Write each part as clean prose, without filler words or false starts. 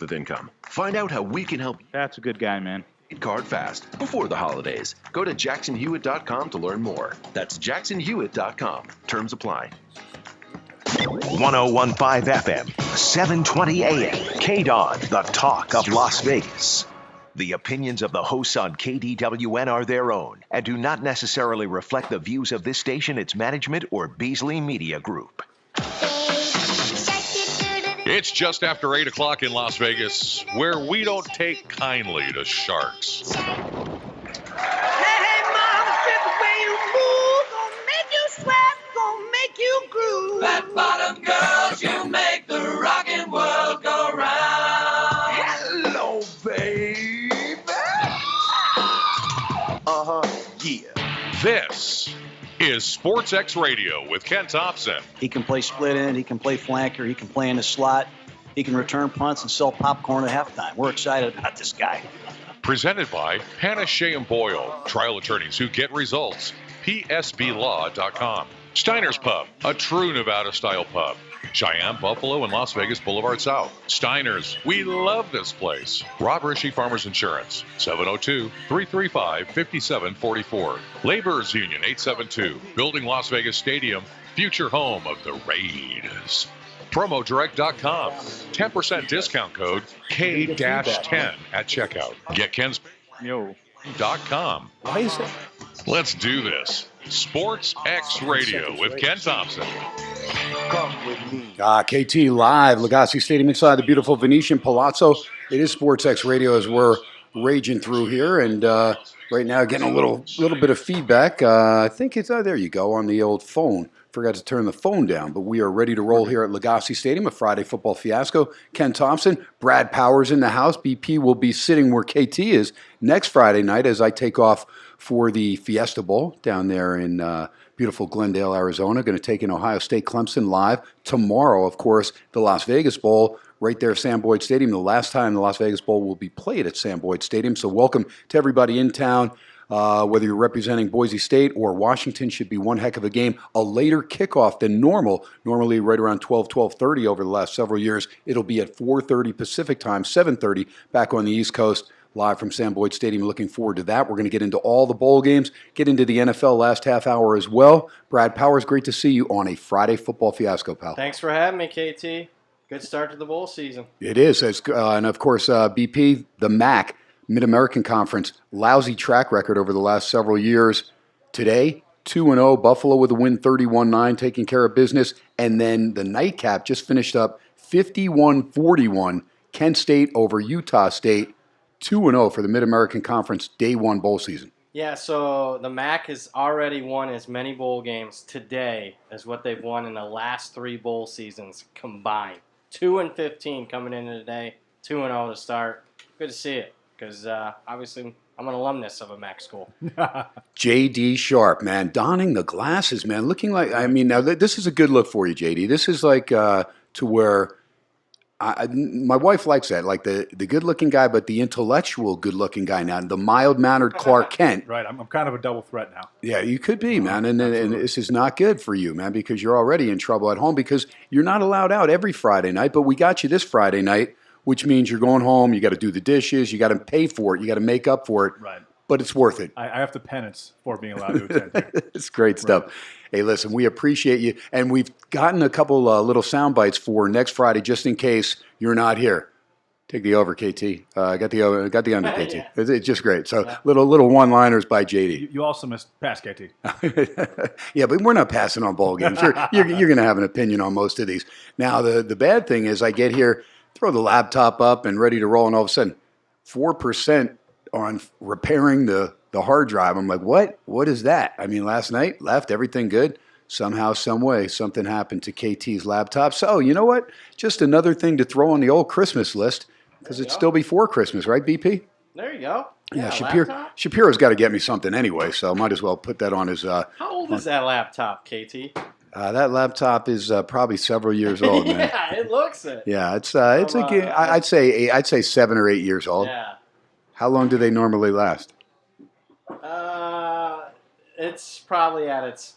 with income. Find out how we can help That's a good guy, man. card fast before the holidays. Go to jacksonhewitt.com to learn more. That's jacksonhewitt.com. Terms apply. 101.5 FM, 720 AM, KDON, the talk of Las Vegas. The opinions of the hosts on KDWN are their own and do not necessarily reflect the views of this station, its management, or Beasley Media Group. It's just after 8 o'clock in Las Vegas, where we don't take kindly to sharks. Hey, mama, fit the way you move, gonna make you sweat, gonna make you groove. Flat bottom girls, you make the rockin' world go round. Hello, baby. Yeah. This is Sports X Radio with Ken Thomson. He can play split end, he can play flanker, he can play in the slot, he can return punts and sell popcorn at halftime. We're excited about this guy. Presented by Hannah Shea and Boyle, trial attorneys who get results. PSBLaw.com. Steiner's Pub, a true Nevada-style pub. Cheyenne, Buffalo, and Las Vegas Boulevard South. Steiner's, we love this place. Rob Rishi Farmers Insurance, 702-335-5744. Laborers Union, 872. Building Las Vegas Stadium, future home of the Raiders. PromoDirect.com. 10% discount code K-10 at checkout. GetKen's.com. Why is it? Let's do this. Sports X Radio with Ken Thomson. KT live, Legacy Stadium inside the beautiful Venetian Palazzo. It is Sports X Radio as we're raging through here, and right now getting a little bit of feedback. I think it's there you go on the old phone. Forgot to turn the phone down, but we are ready to roll here at Legacy Stadium, a Friday football fiasco. Ken Thomson, Brad Powers in the house. BP will be sitting where KT is next Friday night as I take off for the Fiesta Bowl down there in beautiful Glendale, Arizona. Going to take in Ohio State Clemson live. Tomorrow, of course, the Las Vegas Bowl right there at Sam Boyd Stadium. The last time the Las Vegas Bowl will be played at Sam Boyd Stadium. So welcome to everybody in town. Whether you're representing Boise State or Washington, should be one heck of a game. A later kickoff than normal. Normally right around 12:30 over the last several years. It'll be at 4:30 Pacific time, 7:30 back on the East Coast, live from Sam Boyd Stadium. Looking forward to that. We're going to get into all the bowl games, get into the NFL last half hour as well. Brad Powers, great to see you on a Friday football fiasco, pal. Thanks for having me, KT. Good start to the bowl season. It is. And of course, BP, the MAC, Mid-American Conference, lousy track record over the last several years. Today, 2-0, Buffalo with a win 31-9, taking care of business. And then the nightcap just finished up 51-41, Kent State over Utah State, 2-0 for the Mid-American Conference Day 1 bowl season. Yeah, so the MAC has already won as many bowl games today as what they've won in the last 3 bowl seasons combined. 2-15 coming into today, 2-0 to start. Good to see it. Because obviously I'm an alumnus of a MAC school. J.D. Sharp, man, donning the glasses, man, looking like, I mean, now this is a good look for you, J.D. This is like to where my wife likes that, like the good-looking guy, but the intellectual good-looking guy now, the mild-mannered Clark Kent. Right, I'm kind of a double threat now. Yeah, you could be, man, and this is not good for you, man, because you're already in trouble at home because you're not allowed out every Friday night, but we got you this Friday night, which means you're going home, you got to do the dishes, you got to pay for it, you got to make up for it. Right. But it's worth it. I have to penance for being allowed to attend here. It's great stuff. Right. Hey, listen, we appreciate you. And we've gotten a couple little sound bites for next Friday just in case you're not here. Take the over, KT. Got the under, KT. Yeah. It's just great. So little one-liners by JD. You also missed pass, KT. Yeah, but we're not passing on bowl games. You're going to have an opinion on most of these. Now, the bad thing is I get here, throw the laptop up and ready to roll, and all of a sudden, 4% on repairing the hard drive. I'm like, what? What is that? I mean, last night, left, everything good. Somehow, some way, something happened to KT's laptop. So, you know what? Just another thing to throw on the old Christmas list, because it's still before Christmas, right, BP? There you go. Yeah, Shapiro's got to get me something anyway, so might as well put that on his... How old is that laptop, KT? That laptop is probably several years old, man. Yeah, it looks it. Yeah, I'd say 7 or 8 years old. Yeah. How long do they normally last? It's probably at its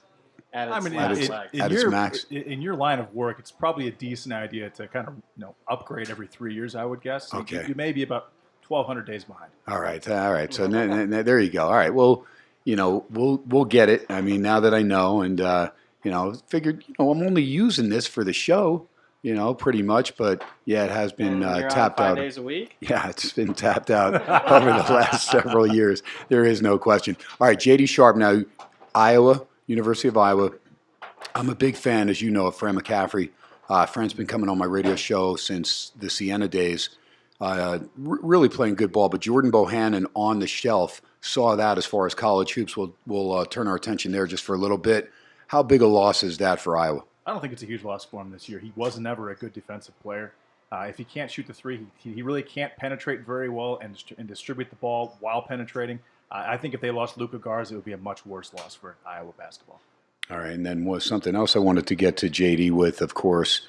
at its I mean, last its- leg. at its max. In your line of work, it's probably a decent idea to kind of upgrade every 3 years, I would guess. So Okay. you may be about 1,200 days behind. All right. So there you go. All right. Well, we'll get it. I mean, now that I know, and figured, I'm only using this for the show, pretty much. But yeah, it has been And you're tapped on out. 5 days a week? Yeah, it's been tapped out over the last several years. There is no question. All right, J.D. Sharp now, Iowa, University of Iowa. I'm a big fan, as you know, of Fran McCaffrey. Fran's been coming on my radio show since the Siena days. Really playing good ball, but Jordan Bohannon on the shelf saw that as far as college hoops. We'll turn our attention there just for a little bit. How big a loss is that for Iowa? I don't think it's a huge loss for him this year. He was never a good defensive player. If he can't shoot the three, he really can't penetrate very well and distribute the ball while penetrating. I think if they lost Luka Garza, it would be a much worse loss for Iowa basketball. All right, and then was something else I wanted to get to JD with, of course.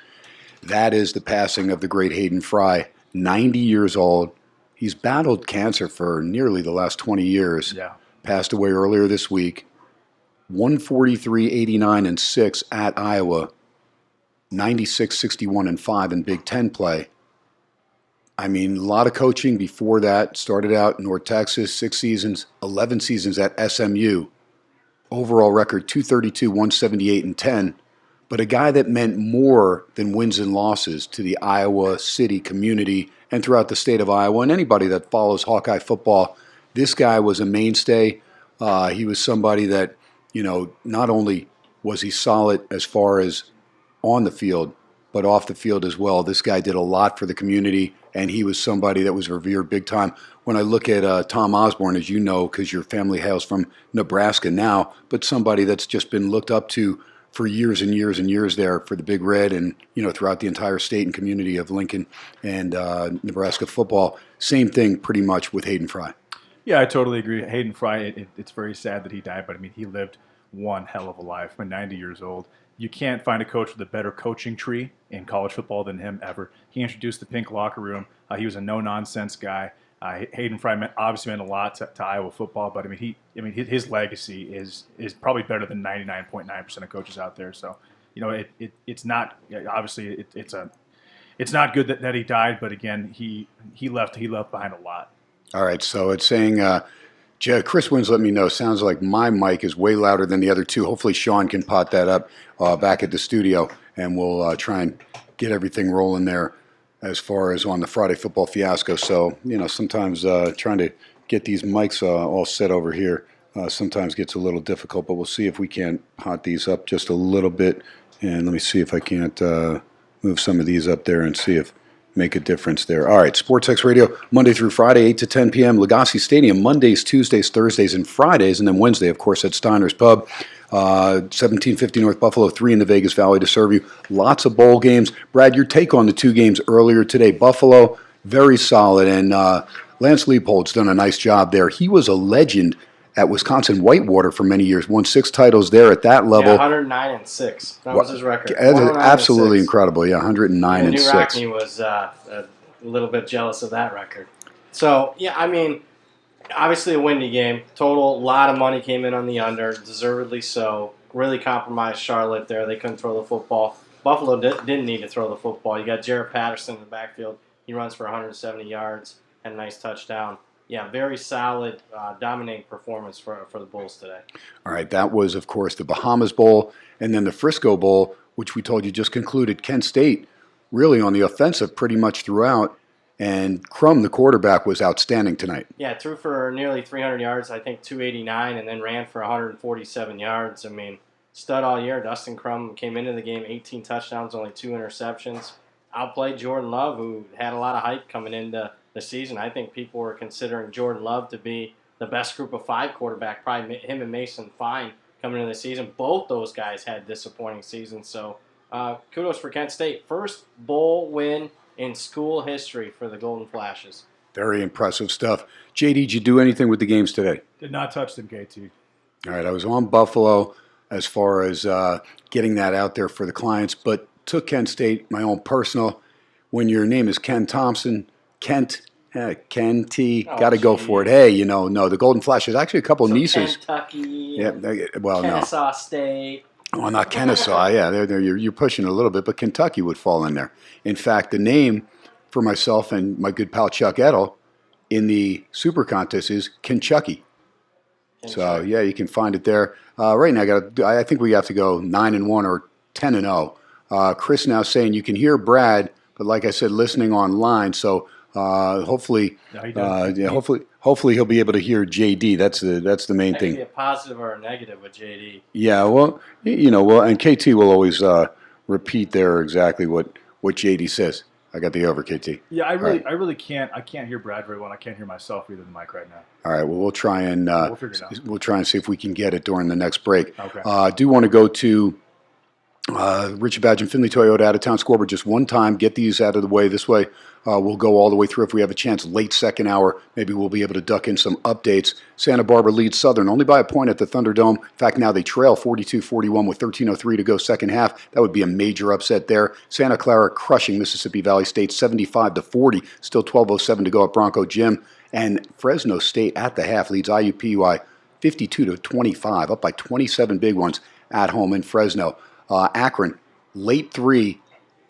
That is the passing of the great Hayden Fry, 90 years old. He's battled cancer for nearly the last 20 years. Yeah. Passed away earlier this week. 143, 89, and 6 at Iowa. 96, 61, and 5 in Big Ten play. I mean, a lot of coaching before that. Started out in North Texas, 6 seasons, 11 seasons at SMU. Overall record 232, 178, and 10. But a guy that meant more than wins and losses to the Iowa City community and throughout the state of Iowa and anybody that follows Hawkeye football. This guy was a mainstay. He was somebody that, not only was he solid as far as on the field, but off the field as well. This guy did a lot for the community, and he was somebody that was revered big time. When I look at Tom Osborne, as you know, because your family hails from Nebraska now, but somebody that's just been looked up to for years and years and years there for the Big Red and, throughout the entire state and community of Lincoln and Nebraska football. Same thing pretty much with Hayden Fry. Yeah, I totally agree. Hayden Fry, it's very sad that he died, but I mean, he lived one hell of a life. 90 years old. You can't find a coach with a better coaching tree in college football than him ever. He introduced the pink locker room. He was a no-nonsense guy. Hayden Fry obviously meant a lot to Iowa football, but his legacy is probably better than 99.9% of coaches out there. So, it's not obviously it's not good that he died, but again, he left behind a lot. All right, so it's saying, Chris Wins let me know, sounds like my mic is way louder than the other two. Hopefully Sean can pot that up back at the studio, and we'll try and get everything rolling there as far as on the Friday Football Fiasco. So, sometimes trying to get these mics all set over here sometimes gets a little difficult, but we'll see if we can't pot these up just a little bit. And let me see if I can't move some of these up there and see if make a difference there. All right, SportsX Radio, Monday through Friday, 8 to 10 p.m. Legacy Stadium, Mondays, Tuesdays, Thursdays, and Fridays, and then Wednesday, of course, at Steiner's Pub, 1750 North Buffalo, 3 in the Vegas Valley to serve you. Lots of bowl games. Brad, your take on the 2 games earlier today. Buffalo, very solid, and Lance Leopold's done a nice job there. He was a legend at Wisconsin Whitewater for many years, won 6 titles there at that level. Yeah, 109 and 6. That was his record. Absolutely incredible. Yeah, 109 and 6. Rockney was a little bit jealous of that record. So, yeah, obviously a windy game. Total, a lot of money came in on the under, deservedly so. Really compromised Charlotte there. They couldn't throw the football. Buffalo didn't need to throw the football. You got Jarrett Patterson in the backfield. He runs for 170 yards and a nice touchdown. Yeah, very solid, dominating performance for the Bulls today. All right, that was, of course, the Bahamas Bowl and then the Frisco Bowl, which we told you just concluded. Kent State really on the offensive pretty much throughout, and Crum, the quarterback, was outstanding tonight. Yeah, threw for nearly 300 yards, I think 289, and then ran for 147 yards. Stud all year. Dustin Crum came into the game, 18 touchdowns, only 2 interceptions. Outplayed Jordan Love, who had a lot of hype coming into the season. I think people were considering Jordan Love to be the best group of 5 quarterback, probably him and Mason Fine coming into the season. Both those guys had disappointing seasons, so kudos for Kent State. First bowl win in school history for the Golden Flashes. Very impressive stuff. JD, did you do anything with the games today? Did not touch them, KT. All right, I was on Buffalo as far as getting that out there for the clients, but took Kent State, my own personal. When your name is Ken Thomson, Ken T, got to go for it. Hey, no, the Golden Flashes, actually a couple nieces. Kentucky, yeah, well, Kennesaw State. Well, not Kennesaw. Yeah, you're pushing it a little bit, but Kentucky would fall in there. In fact, the name for myself and my good pal Chuck Edel in the Super Contest is Kentucky. So yeah, you can find it there. Right now, I think we have to go 9-1 or 10-0. Chris now saying you can hear Brad, but like I said, listening online. So hopefully, hopefully he'll be able to hear JD. That's the main thing. Be a positive or a negative with JD. Yeah, well, and KT will always repeat there exactly what JD says. I got the over, KT. Yeah, I really can't. I can't hear Brad very well. I can't hear myself either in the mic right now. All right. Well, we'll try and we'll try and see if we can get it during the next break. Okay. I do want to go to Richard Badge and Finley Toyota out of town scoreboard just one time. Get these out of the way. This way, we'll go all the way through. If we have a chance, late second hour, maybe we'll be able to duck in some updates. Santa Barbara leads Southern only by a point at the Thunderdome. In fact, now they trail 42-41 with 13:03 to go second half. That would be a major upset there. Santa Clara crushing Mississippi Valley State 75-40. Still 12:07 to go at Bronco Gym. And Fresno State at the half leads IUPUI 52-25, up by 27 big ones at home in Fresno. Akron, late three,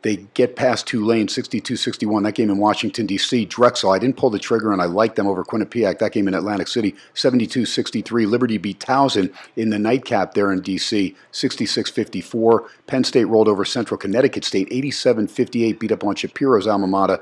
they get past Tulane, 62-61. That game in Washington, D.C. Drexel, I didn't pull the trigger, and I liked them over Quinnipiac. That game in Atlantic City, 72-63. Liberty beat Towson in the nightcap there in D.C., 66-54. Penn State rolled over Central Connecticut State, 87-58, beat up on Shapiro's alma mater.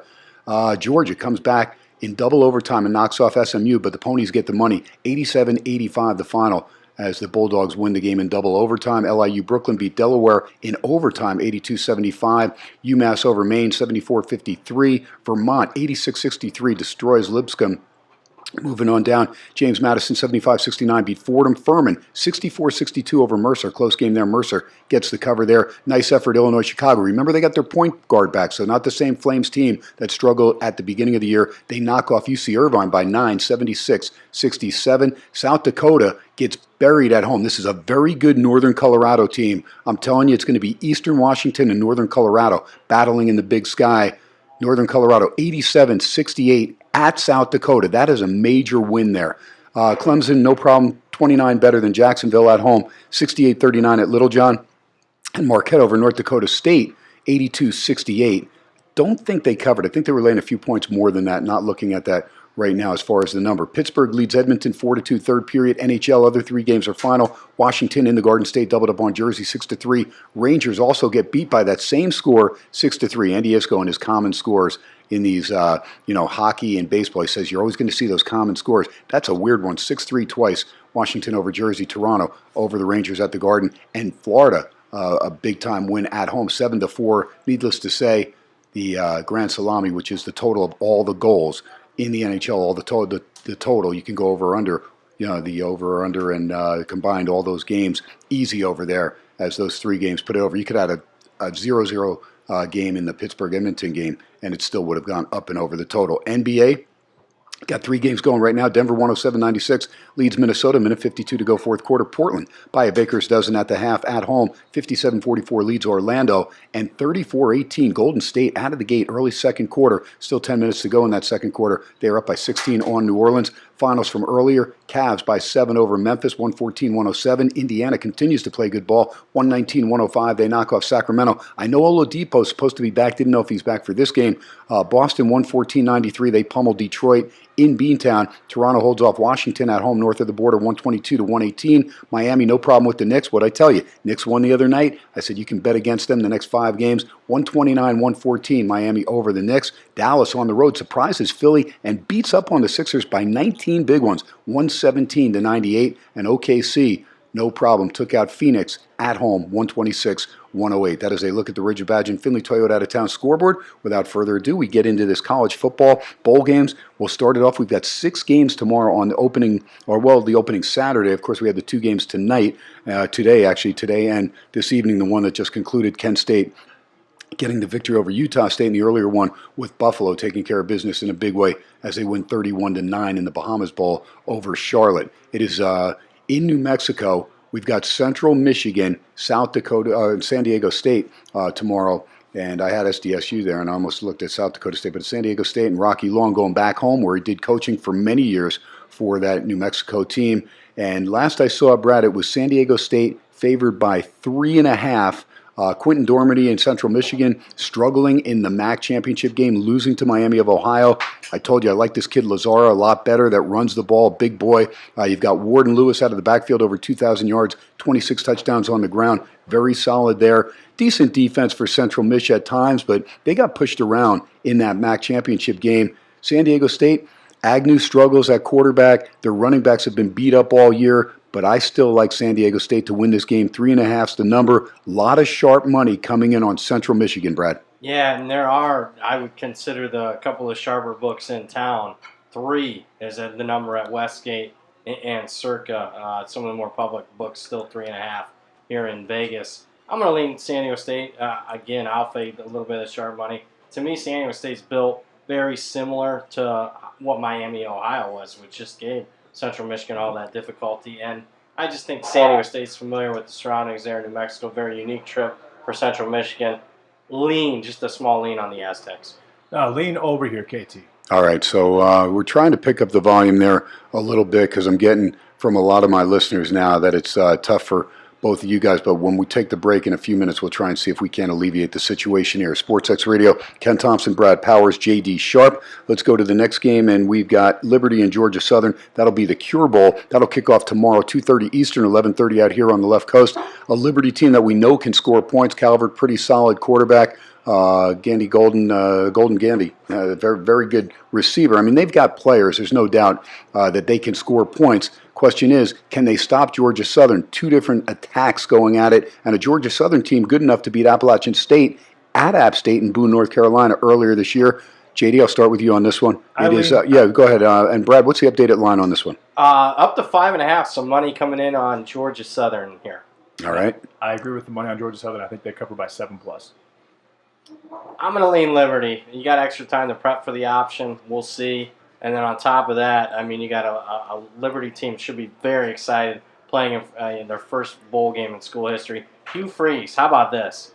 Georgia comes back in double overtime and knocks off SMU, but the Ponies get the money, 87-85 the final, as the Bulldogs win the game in double overtime. LIU Brooklyn beat Delaware in overtime, 82-75. UMass over Maine, 74-53. Vermont, 86-63, destroys Lipscomb. Moving on down, James Madison, 75-69, beat Fordham. Furman, 64-62 over Mercer. Close game there. Mercer gets the cover there. Nice effort, Illinois, Chicago. Remember, they got their point guard back, so not the same Flames team that struggled at the beginning of the year. They knock off UC Irvine by 9, 76-67. South Dakota gets buried at home. This is a very good Northern Colorado team. I'm telling you, it's going to be Eastern Washington and Northern Colorado battling in the Big Sky. Northern Colorado, 87-68 at South Dakota. That is a major win there. Clemson, no problem, 29 better than Jacksonville at home, 68-39 at Littlejohn. And Marquette over North Dakota State, 82-68. Don't think they covered. I think they were laying a few points more than that, not looking at that right now as far as the number. Pittsburgh leads Edmonton 4-2 third period. NHL, other three games are final. Washington in the Garden State doubled up on Jersey 6-3. Rangers also get beat by that same score 6-3. Andy Iskoe and his common scores in these, hockey and baseball. He says you're always going to see those common scores. That's a weird one. 6-3 twice. Washington over Jersey. Toronto over the Rangers at the Garden. And Florida, a big-time win at home, 7-4. Needless to say, the Grand Salami, which is the total of all the goals in the NHL, all the total, you can go over or under, the over or under and combined all those games, easy over there as those three games put it over. You could add a 0-0 game in the Pittsburgh-Edmonton game, and it still would have gone up and over the total. NBA, got three games going right now. Denver 107-96 leads Minnesota. Minute 52 to go fourth quarter. Portland by a baker's dozen at the half at home. 57-44 leads Orlando. And 34-18 Golden State out of the gate early second quarter. Still 10 minutes to go in that second quarter. They are up by 16 on New Orleans. Finals from earlier, Cavs by 7 over Memphis, 114-107. Indiana continues to play good ball, 119-105. They knock off Sacramento. I know Oladipo is supposed to be back. Didn't know if he's back for this game. Boston 114-93. They pummel Detroit in Beantown. Toronto holds off Washington at home north of the border, 122-118. Miami, no problem with the Knicks. What'd I tell you? Knicks won the other night. I said you can bet against them the next 5 games. 129-114. Miami over the Knicks. Dallas on the road surprises Philly and beats up on the Sixers by 19 big ones, 117-98. And OKC, no problem, took out Phoenix at home, 126-108. That is a look at the Richard Badge and Finley Toyota out of town scoreboard. Without further ado, we get into this college football bowl games. We'll start it off. We've got 6 games tomorrow on the opening Saturday. Of course, we had the 2 games tonight, today and this evening, the one that just concluded, Kent State getting the victory over Utah State in the earlier one, with Buffalo taking care of business in a big way as they win 31-9 in the Bahamas Bowl over Charlotte. It is in New Mexico. We've got Central Michigan, South Dakota, San Diego State tomorrow. And I had SDSU there, and I almost looked at South Dakota State. But San Diego State and Rocky Long going back home, where he did coaching for many years for that New Mexico team. And last I saw, Brad, it was San Diego State favored by 3.5. Quentin Dormady in Central Michigan struggling in the MAC championship game, losing to Miami of Ohio. I told you I like this kid Lazara a lot better that runs the ball, big boy. You've got Warden Lewis out of the backfield, over 2,000 yards, 26 touchdowns on the ground. Very solid there. Decent defense for Central Mich at times, but they got pushed around in that MAC championship game. San Diego State, Agnew struggles at quarterback. Their running backs have been beat up all year, but I still like San Diego State to win this game. 3.5's the number. A lot of sharp money coming in on Central Michigan, Brad. Yeah, and there are, I would consider the couple of sharper books in town. 3 is the number at Westgate and Circa. Some of the more public books still 3.5 here in Vegas. I'm going to lean San Diego State. Again, I'll fade a little bit of sharp money. To me, San Diego State's built very similar to what Miami, Ohio was, which just gave Central Michigan all that difficulty. And I just think San Diego State's familiar with the surroundings there in New Mexico. Very unique trip for Central Michigan. Just a small lean on the Aztecs. Lean over here, KT. All right, so we're trying to pick up the volume there a little bit because I'm getting from a lot of my listeners now that it's tough for both of you guys, but when we take the break in a few minutes, we'll try and see if we can alleviate the situation here. SportsX Radio, Ken Thomson, Brad Powers, J.D. Sharp. Let's go to the next game, and we've got Liberty and Georgia Southern. That'll be the Cure Bowl. That'll kick off tomorrow, 2:30 Eastern, 11:30 out here on the left coast. A Liberty team that we know can score points. Calvert, pretty solid quarterback. Gandy Golden Gandy, very, very good receiver. I mean, they've got players. There's no doubt that they can score points. Question is, can they stop Georgia Southern? 2 different attacks going at it, and a Georgia Southern team good enough to beat Appalachian State at App State in Boone, North Carolina earlier this year. JD, I'll start with you on this one. Yeah, go ahead. And Brad, what's the updated line on this one? Up to 5.5. Some money coming in on Georgia Southern here. All right. I agree with the money on Georgia Southern. I think they cover by 7+. I'm going to lean Liberty. You got extra time to prep for the option. We'll see. And then on top of that, I mean, you got a Liberty team should be very excited playing in their first bowl game in school history. Hugh Freeze, how about this?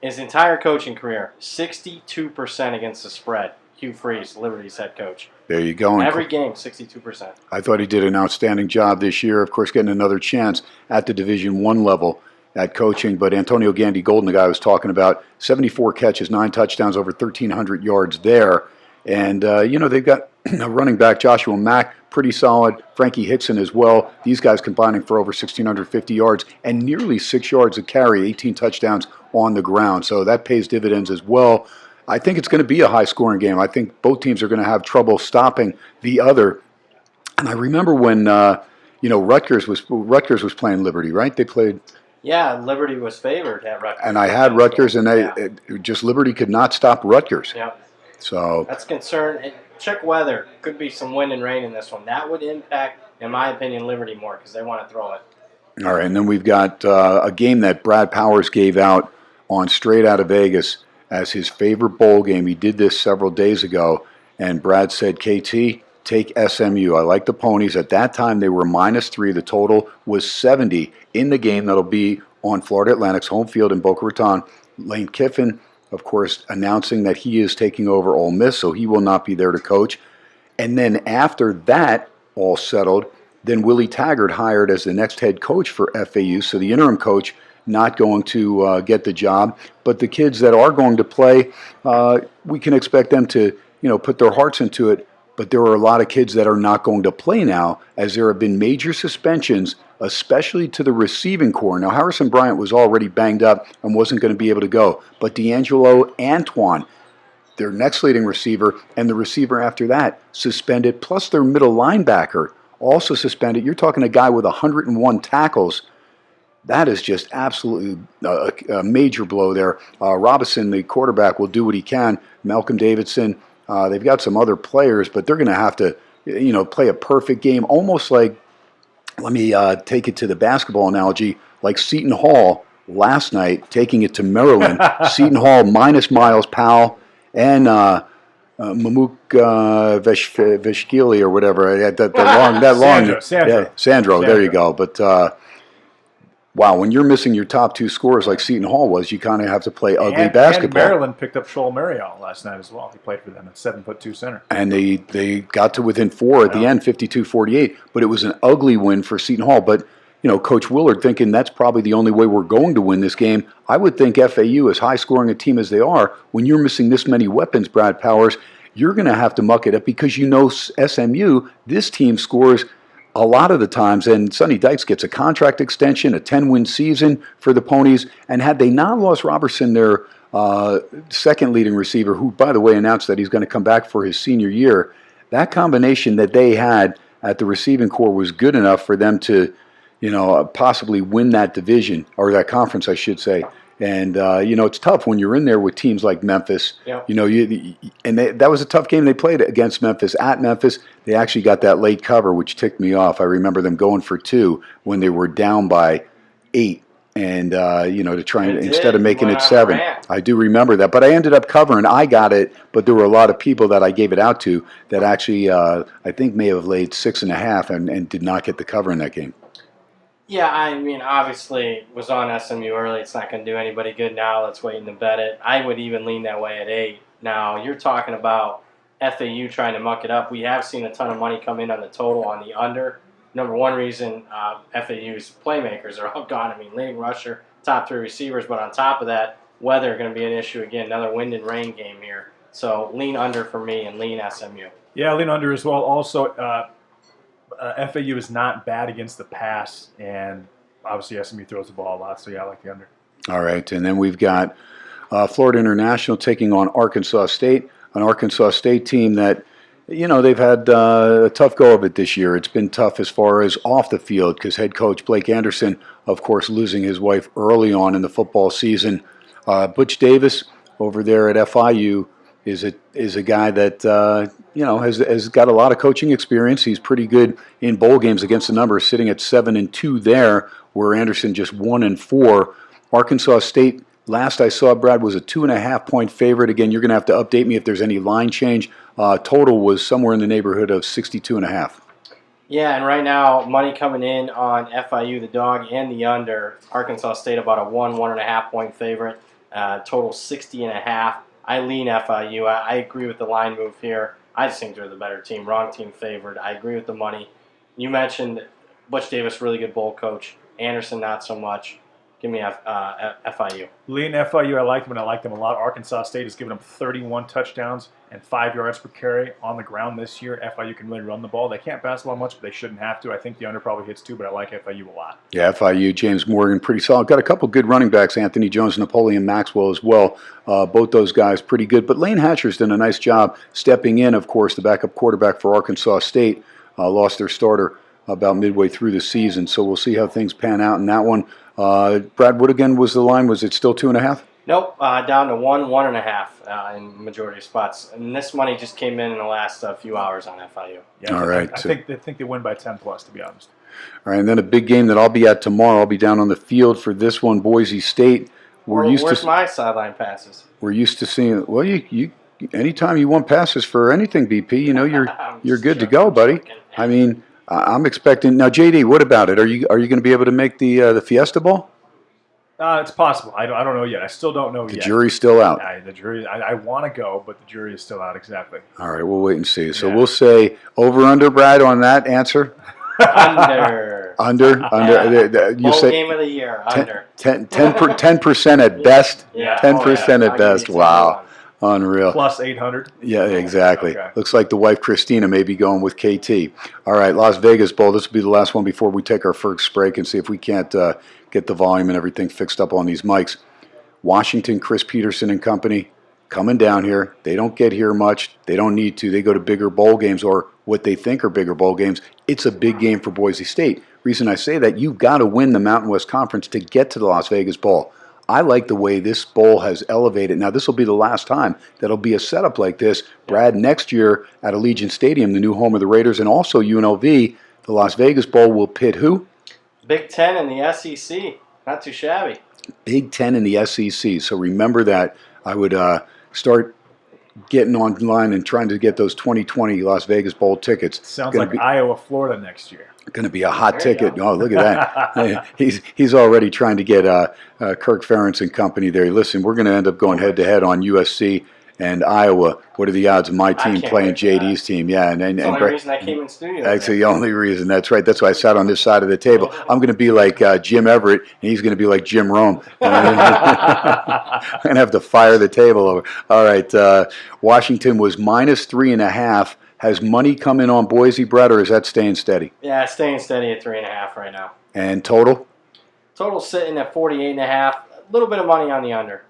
His entire coaching career, 62% against the spread. Hugh Freeze, Liberty's head coach. There you go. Every game, 62%. I thought he did an outstanding job this year. Of course, getting another chance at the Division I level at coaching. But Antonio Gandy Golden, the guy I was talking about, 74 catches, 9 touchdowns, over 1,300 yards there. And, they've got a running back, Joshua Mack, pretty solid. Frankie Hickson as well. These guys combining for over 1,650 yards and nearly 6 yards a carry, 18 touchdowns on the ground. So that pays dividends as well. I think it's going to be a high-scoring game. I think both teams are going to have trouble stopping the other. And I remember when, Rutgers was playing Liberty, right? They played... Yeah, Liberty was favored at Rutgers. And I had Rutgers, and Liberty could not stop Rutgers. Yep. So that's concern. Check weather. Could be some wind and rain in this one. That would impact, in my opinion, Liberty more because they want to throw it. All right, and then we've got a game that Brad Powers gave out on Straight Outta Vegas as his favorite bowl game. He did this several days ago, and Brad said, KT, take SMU. I like the Ponies. At that time, they were -3. The total was 70 in the game that'll be on Florida Atlantic's home field in Boca Raton. Lane Kiffin, of course, announcing that he is taking over Ole Miss, so he will not be there to coach. And then after that all settled, then Willie Taggart hired as the next head coach for FAU, so the interim coach not going to get the job. But the kids that are going to play, we can expect them to, put their hearts into it. But there are a lot of kids that are not going to play now, as there have been major suspensions, especially to the receiving core. Now, Harrison Bryant was already banged up and wasn't going to be able to go. But D'Angelo Antoine, their next leading receiver, and the receiver after that, suspended, plus their middle linebacker, also suspended. You're talking a guy with 101 tackles. That is just absolutely a major blow there. Robinson, the quarterback, will do what he can. Malcolm Davidson, they've got some other players, but they're going to have to, play a perfect game, almost like, let me take it to the basketball analogy, like Seton Hall last night, taking it to Maryland. Seton Hall minus Miles Powell and Mamuk Veshkili or whatever. Sandro. There you go. But wow, when you're missing your top 2 scorers like Seton Hall was, you kind of have to play ugly basketball. And Maryland picked up Shoal Marial last night as well. He played for them at 7'2" center. And they got to within 4 at the end, 52-48. But it was an ugly win for Seton Hall. But, Coach Willard thinking that's probably the only way we're going to win this game. I would think FAU, as high-scoring a team as they are, when you're missing this many weapons, Brad Powers, you're going to have to muck it up because SMU, this team scores a lot of the times, and Sonny Dykes gets a contract extension, a 10-win season for the Ponies, and had they not lost Robertson, their second leading receiver, who, by the way, announced that he's going to come back for his senior year, that combination that they had at the receiving corps was good enough for them to possibly win that division, or that conference, I should say. And, it's tough when you're in there with teams like Memphis. Yep. That was a tough game they played against Memphis. At Memphis, they actually got that late cover, which ticked me off. I remember them going for 2 when they were down by 8. And, to try and, instead of making it 7. I do remember that. But I ended up covering. I got it, but there were a lot of people that I gave it out to that actually, I think, may have laid 6.5 and did not get the cover in that game. Yeah, I mean, obviously, was on SMU early. It's not going to do anybody good now. Let's wait and bet it. I would even lean that way at 8. Now, you're talking about FAU trying to muck it up. We have seen a ton of money come in on the total on the under. Number one reason FAU's playmakers are all gone. I mean, leading rusher, top 3 receivers, but on top of that, weather going to be an issue again. Another wind and rain game here. So lean under for me and lean SMU. Yeah, lean under as well. Also, FAU is not bad against the pass, and obviously SMU throws the ball a lot, so yeah, I like the under. All right, and then we've got Florida International taking on Arkansas State, an Arkansas State team that, they've had a tough go of it this year. It's been tough as far as off the field because head coach Blake Anderson, of course, losing his wife early on in the football season. Butch Davis over there at FIU is a guy that has got a lot of coaching experience. He's pretty good in bowl games against the numbers, sitting at 7-2 there, where Anderson just 1-4. Arkansas State, last I saw, Brad, was a 2.5-point favorite. Again, you're going to have to update me if there's any line change. Total was somewhere in the neighborhood of 62.5. Yeah, and right now, money coming in on FIU, the dog, and the under. Arkansas State about a 1.5-point favorite. Total 60.5. I lean FIU. I agree with the line move here. I just think they're the better team. Wrong team favored. I agree with the money. You mentioned Butch Davis, really good bowl coach. Anderson, not so much. Give me FIU. Lean FIU, I like them, and I like them a lot. Arkansas State has given them 31 touchdowns and 5 yards per carry on the ground this year. FIU can really run the ball. They can't pass the ball much, but they shouldn't have to. I think the under probably hits 2, but I like FIU a lot. Yeah, FIU, James Morgan, pretty solid. Got a couple good running backs, Anthony Jones, Napoleon Maxwell as well. Both those guys pretty good. But Lane Hatcher's done a nice job stepping in, of course, the backup quarterback for Arkansas State. Lost their starter about midway through the season, so we'll see how things pan out in that one. Brad, what again was the line? Was it still 2.5? Nope, down to 1.5 in majority of spots. And this money just came in the last few hours on FIU. Yeah, all right. I think they win by 10 plus, to be honest. All right, and then a big game that I'll be at tomorrow. I'll be down on the field for this one, Boise State. Where's my sideline passes? We're used to seeing. Well, you anytime you want passes for anything, BP, you're good to go, buddy. I mean, I'm expecting now. JD, what about it? Are you going to be able to make the Fiesta Bowl? It's possible. I don't know yet. I still don't know yet. The jury's still out. The jury. I want to go, but the jury is still out. Exactly. All right, we'll wait and see. So we'll say over/under, Brad, on that answer. Under. You Bowl say game of the year. Under. 10% at best. Yeah. 10% at best. Wow. Unreal. Plus 800. Yeah, exactly. Okay. Looks like the wife Christina may be going with KT. All right, Las Vegas Bowl. This will be the last one before we take our first break and see if we can't get the volume and everything fixed up on these mics. Washington, Chris Peterson and company coming down here. They don't get here much. They don't need to. They go to bigger bowl games or what they think are bigger bowl games. It's a big game for Boise State. Reason I say that, you've got to win the Mountain West Conference to get to the Las Vegas Bowl. I like the way this bowl has elevated. Now, this will be the last time that'll be a setup like this. Brad, next year at Allegiant Stadium, the new home of the Raiders, and also UNLV, the Las Vegas Bowl will pit who? Big Ten in the SEC. Not too shabby. Big Ten in the SEC. So remember that. I would start getting online and trying to get those 2020 Las Vegas Bowl tickets. Sounds like Iowa, Florida next year. Going to be a hot ticket. Oh, look at that. He's already trying to get Kirk Ferentz and company there. Listen, we're going to end up going head-to-head on USC and Iowa. What are the odds of my team can't playing wait for JD's team? Yeah, and That's the only reason I came in studio. that's the only reason. That's right. That's why I sat on this side of the table. I'm going to be like Jim Everett, and he's going to be like Jim Rome. I'm going to have to fire the table over. All right. Washington was -3.5. Has money come in on Boise, Brett, or is that staying steady? Yeah, it's staying steady at 3.5 right now. And total? Total sitting at 48.5. A little bit of money on the under.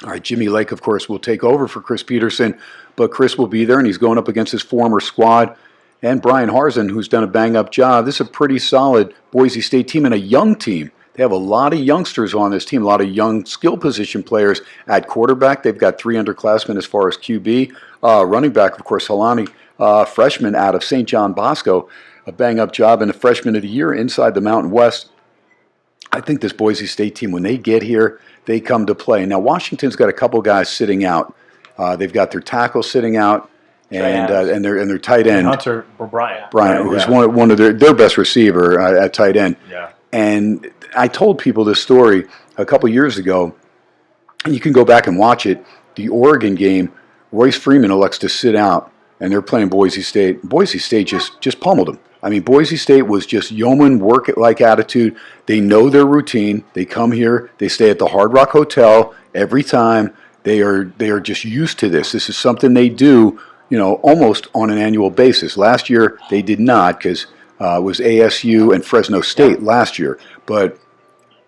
All right, Jimmy Lake, of course, will take over for Chris Peterson, but Chris will be there, and he's going up against his former squad. And Brian Harsin, who's done a bang-up job. This is a pretty solid Boise State team and a young team. They have a lot of youngsters on this team, a lot of young skill position players at quarterback. They've got 3 underclassmen as far as QB. Running back, of course, Halani, freshman out of St. John Bosco, a bang-up job and a freshman of the year inside the Mountain West. I think this Boise State team, when they get here, they come to play. Now, Washington's got a couple guys sitting out. They've got their tackle sitting out, and their tight end. Hunter or Bryant, who's one of their best receiver at tight end. Yeah. And I told people this story a couple years ago, and you can go back and watch it. The Oregon game, Royce Freeman elects to sit out, and they're playing Boise State. Boise State just pummeled them. I mean, Boise State was just yeoman work-like attitude. They know their routine. They come here. They stay at the Hard Rock Hotel every time. They are just used to this. This is something they do, almost on an annual basis. Last year they did not because it was ASU and Fresno State last year. But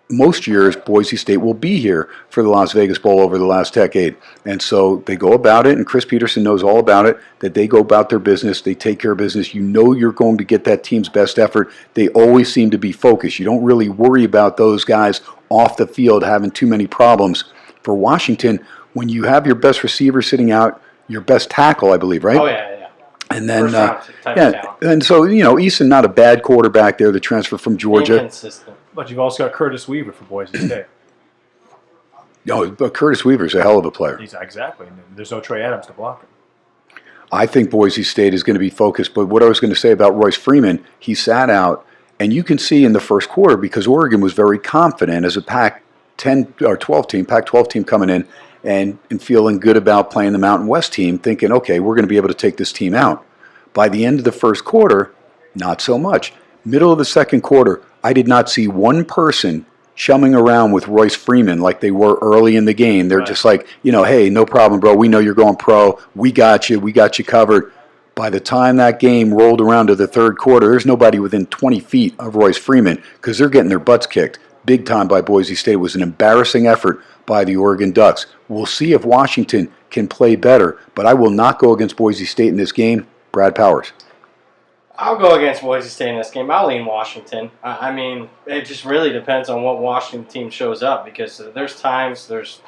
most years, Boise State will be here for the Las Vegas Bowl over the last decade. And so they go about it, and Chris Peterson knows all about it, that they go about their business, they take care of business. You know you're going to get that team's best effort. They always seem to be focused. You don't really worry about those guys off the field having too many problems. For Washington, when you have your best receiver sitting out, your best tackle, I believe, right? Oh, yeah. And then, and so, Eason, not a bad quarterback there, the transfer from Georgia. Inconsistent. But you've also got Curtis Weaver for Boise State. No, but Curtis Weaver's a hell of a player. Exactly. And there's no Trey Adams to block him. I think Boise State is going to be focused. But what I was going to say about Royce Freeman, he sat out, and you can see in the first quarter because Oregon was very confident as a Pac-10 or 12 team, Pac-12 team coming in and feeling good about playing the Mountain West team, thinking, okay, we're going to be able to take this team out. By the end of the first quarter, not so much. Middle of the second quarter, I did not see one person chumming around with Royce Freeman like they were early in the game. They're just like, hey, no problem, bro. We know you're going pro. We got you covered. By the time that game rolled around to the third quarter, there's nobody within 20 feet of Royce Freeman because they're getting their butts kicked big time by Boise State. It was an embarrassing effort by the Oregon Ducks. We'll see if Washington can play better, but I will not go against Boise State in this game. Brad Powers. I'll go against Boise State in this game. I'll lean Washington. I mean, it just really depends on what Washington team shows up because there's times, there's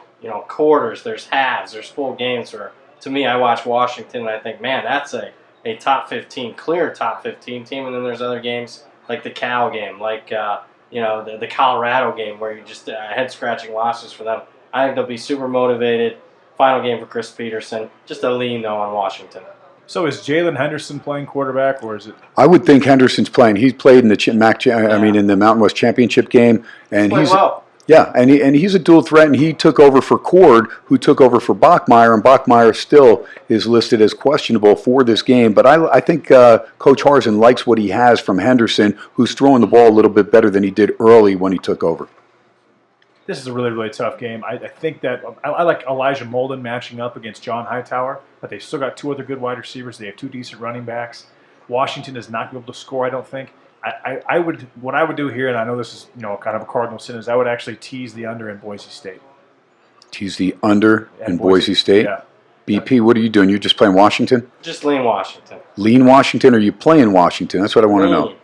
quarters, there's halves, there's full games where, to me, I watch Washington and I think, man, that's a top 15, clear top 15 team. And then there's other games like the Cal game, like the Colorado game where you just head-scratching losses for them. I think they'll be super motivated. Final game for Chris Peterson. Just a lean, though, on Washington. So is Jalen Henderson playing quarterback, or is it? I would think Henderson's playing. He's played in the in the Mountain West Championship game, and he's well. Yeah, and he's a dual threat, and he took over for Cord, who took over for Bachmeier, and Bachmeier still is listed as questionable for this game. But I think Coach Harsin likes what he has from Henderson, who's throwing the ball a little bit better than he did early when he took over. This is a really, really tough game. I think that I like Elijah Molden matching up against John Hightower, but they've still got 2 other good wide receivers. They have 2 decent running backs. Washington is not going to be able to score, I don't think. What I would do here, and I know this is kind of a cardinal sin, is I would actually tease the under in Boise State. Tease the under in Boise State? Yeah. BP, what are you doing? You're just playing Washington? Just lean Washington. Lean Washington, or are you playing Washington? That's what I want to know.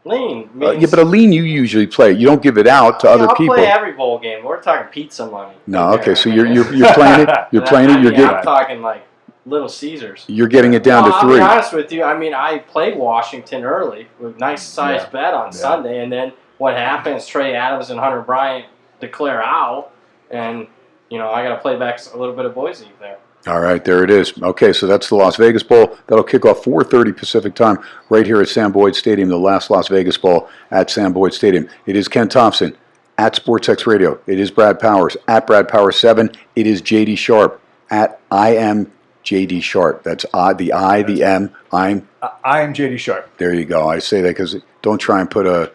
Lean. Yeah, but a lean you usually play. You don't give it out to other people. I'll play every bowl game. We're talking pizza money. No, okay, so you're playing it? You're playing it? I'm talking like Little Caesars. You're getting it down to 3. I'll be honest with you. I mean, I played Washington early with nice size bet on Sunday, and then what happens? Trey Adams and Hunter Bryant declare out, and I got to play back a little bit of Boise there. All right, there it is. Okay, so that's the Las Vegas Bowl. That'll kick off 4:30 Pacific time right here at Sam Boyd Stadium, the last Las Vegas Bowl at Sam Boyd Stadium. It is Ken Thomson at SportsX Radio. It is Brad Powers at Brad Powers 7. It is JD Sharp at I am JD Sharp. That's the I, the M. I am JD Sharp. There you go. I say that because don't try and put a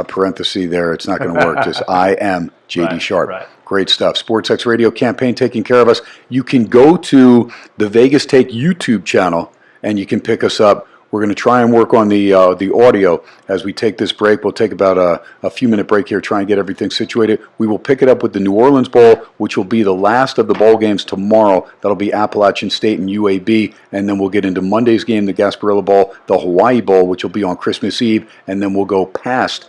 parenthesis there. It's not going to work. Just I am JD Sharp. Right. Great stuff. SportsX Radio campaign taking care of us. You can go to the Vegas Take YouTube channel and you can pick us up. We're going to try and work on the audio as we take this break. We'll take about a few minute break here, try and get everything situated. We will pick it up with the New Orleans Bowl, which will be the last of the bowl games tomorrow. That'll be Appalachian State and UAB, and then we'll get into Monday's game, the Gasparilla Bowl, the Hawaii Bowl, which will be on Christmas Eve, and then we'll go past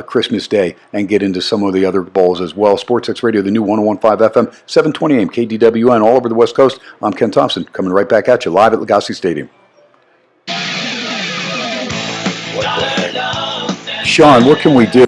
Christmas Day and get into some of the other bowls as well. SportsX Radio, the new 101.5 FM, 720 AM, KDWN, all over the West Coast. I'm Ken Thomson, coming right back at you live at Legacy Stadium. Sean, what can we do?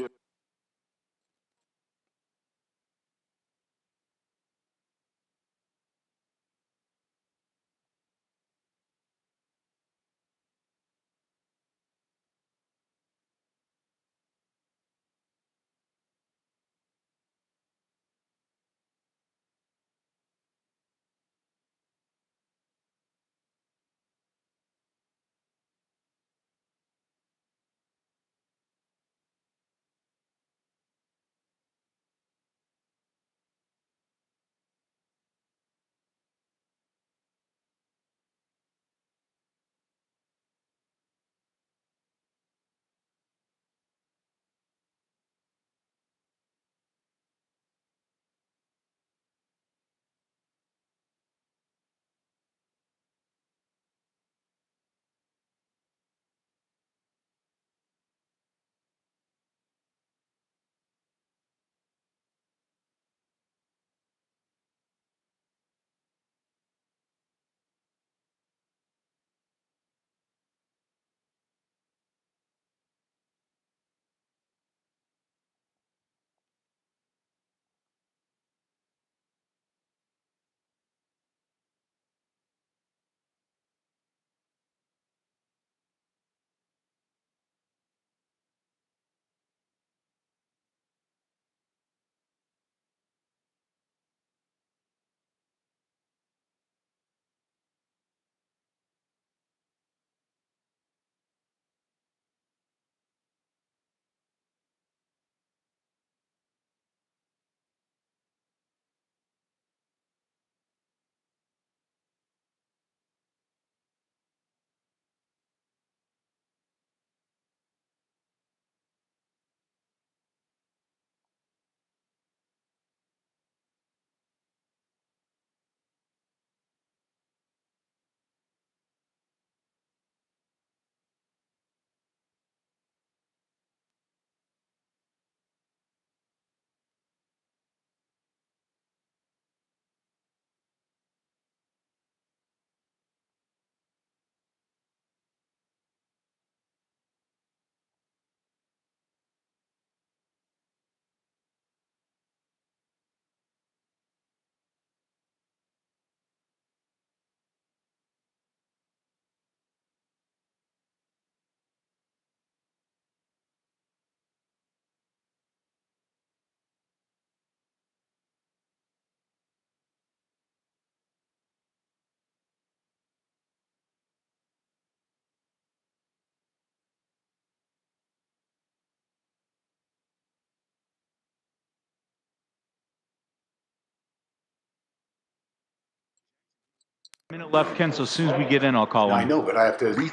Minute left, Ken, so as soon as we get in, I'll call him. I know, but I have to.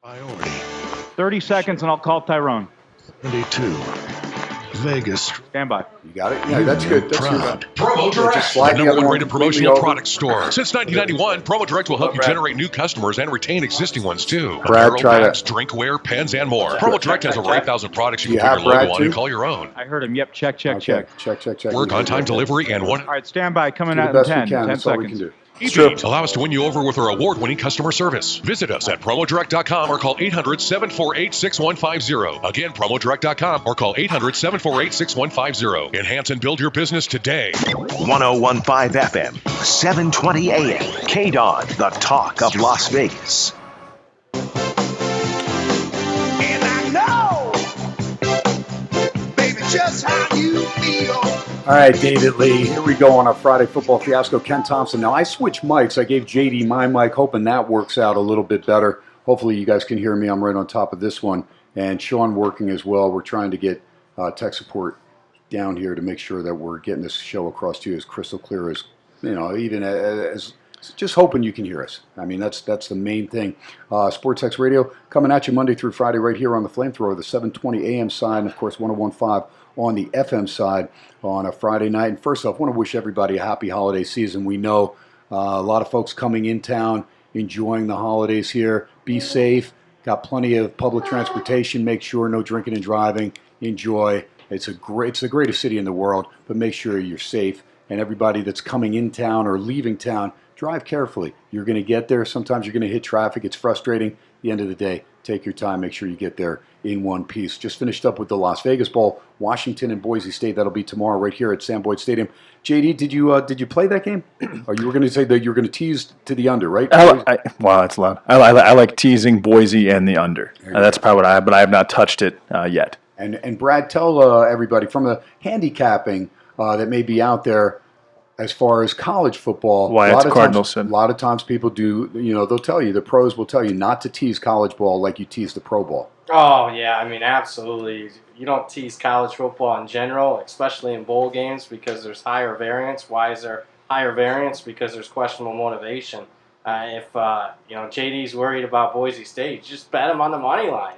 Priority. 30 seconds and I'll call Tyrone. 72. Vegas. Stand by. You got it? Yeah, that's good. That's Proud. good. Promo Direct, just the slide the number other one one rated completely promotional over. product store. Since 1991, Promo Direct will help you Brad. generate new customers and retain existing ones too. Brad, Apparel, try bags, that. drinkware, pens, and more. Promo Direct has over 8,000 products you You can put have your logo Brad, on too? and call your own. I heard him. Yep, check. Check. Work on time delivery and one. All right, stand by. Coming Do the out in best 10, we can. 10 That's all we seconds. can do. EB, allow us to win you over with our award-winning customer service. Visit us at promodirect.com or call 800-748-6150. Again, promodirect.com or call 800-748-6150. Enhance and build your business today. 1015 FM, 720 AM. KDON, the talk of Las Vegas. And I know, baby, just how you feel. All right, David Lee, here we go on a Friday football fiasco. Ken Thomson. Now, I switched mics. I gave JD my mic, hoping that works out a little bit better. Hopefully, you guys can hear me. I'm right on top of this one. And Sean working as well. We're trying to get tech support down here to make sure that we're getting this show across to you as crystal clear as, even as just hoping you can hear us. I mean, that's the main thing. SportsX Radio coming at you Monday through Friday right here on the Flamethrower, the 720 AM side, and, of course, 1015 on the FM side on a Friday night. And first off, I want to wish everybody a happy holiday season. We know a lot of folks coming in town, enjoying the holidays here. Be safe. Got plenty of public transportation. Make sure no drinking and driving. Enjoy. It's the greatest city in the world, but make sure you're safe. And everybody that's coming in town or leaving town, drive carefully. You're going to get there. Sometimes you're going to hit traffic. It's frustrating. At the end of the day, take your time. Make sure you get there in one piece. Just finished up with the Las Vegas Bowl, Washington and Boise State. That'll be tomorrow right here at Sam Boyd Stadium. JD, did you play that game? Or you were going to say that you were going to tease to the under, right? Wow, that's loud. I like teasing Boise and the under. That's probably what but I have not touched it yet. And Brad, tell everybody from the handicapping that may be out there as far as college football. Why it's Cardinals. A lot of times people do, they'll tell you, the pros will tell you not to tease college ball like you tease the pro ball. Oh, yeah, I mean, absolutely. You don't tease college football in general, especially in bowl games, because there's higher variance. Why is there higher variance? Because there's questionable motivation. If JD's worried about Boise State, just bet him on the money line.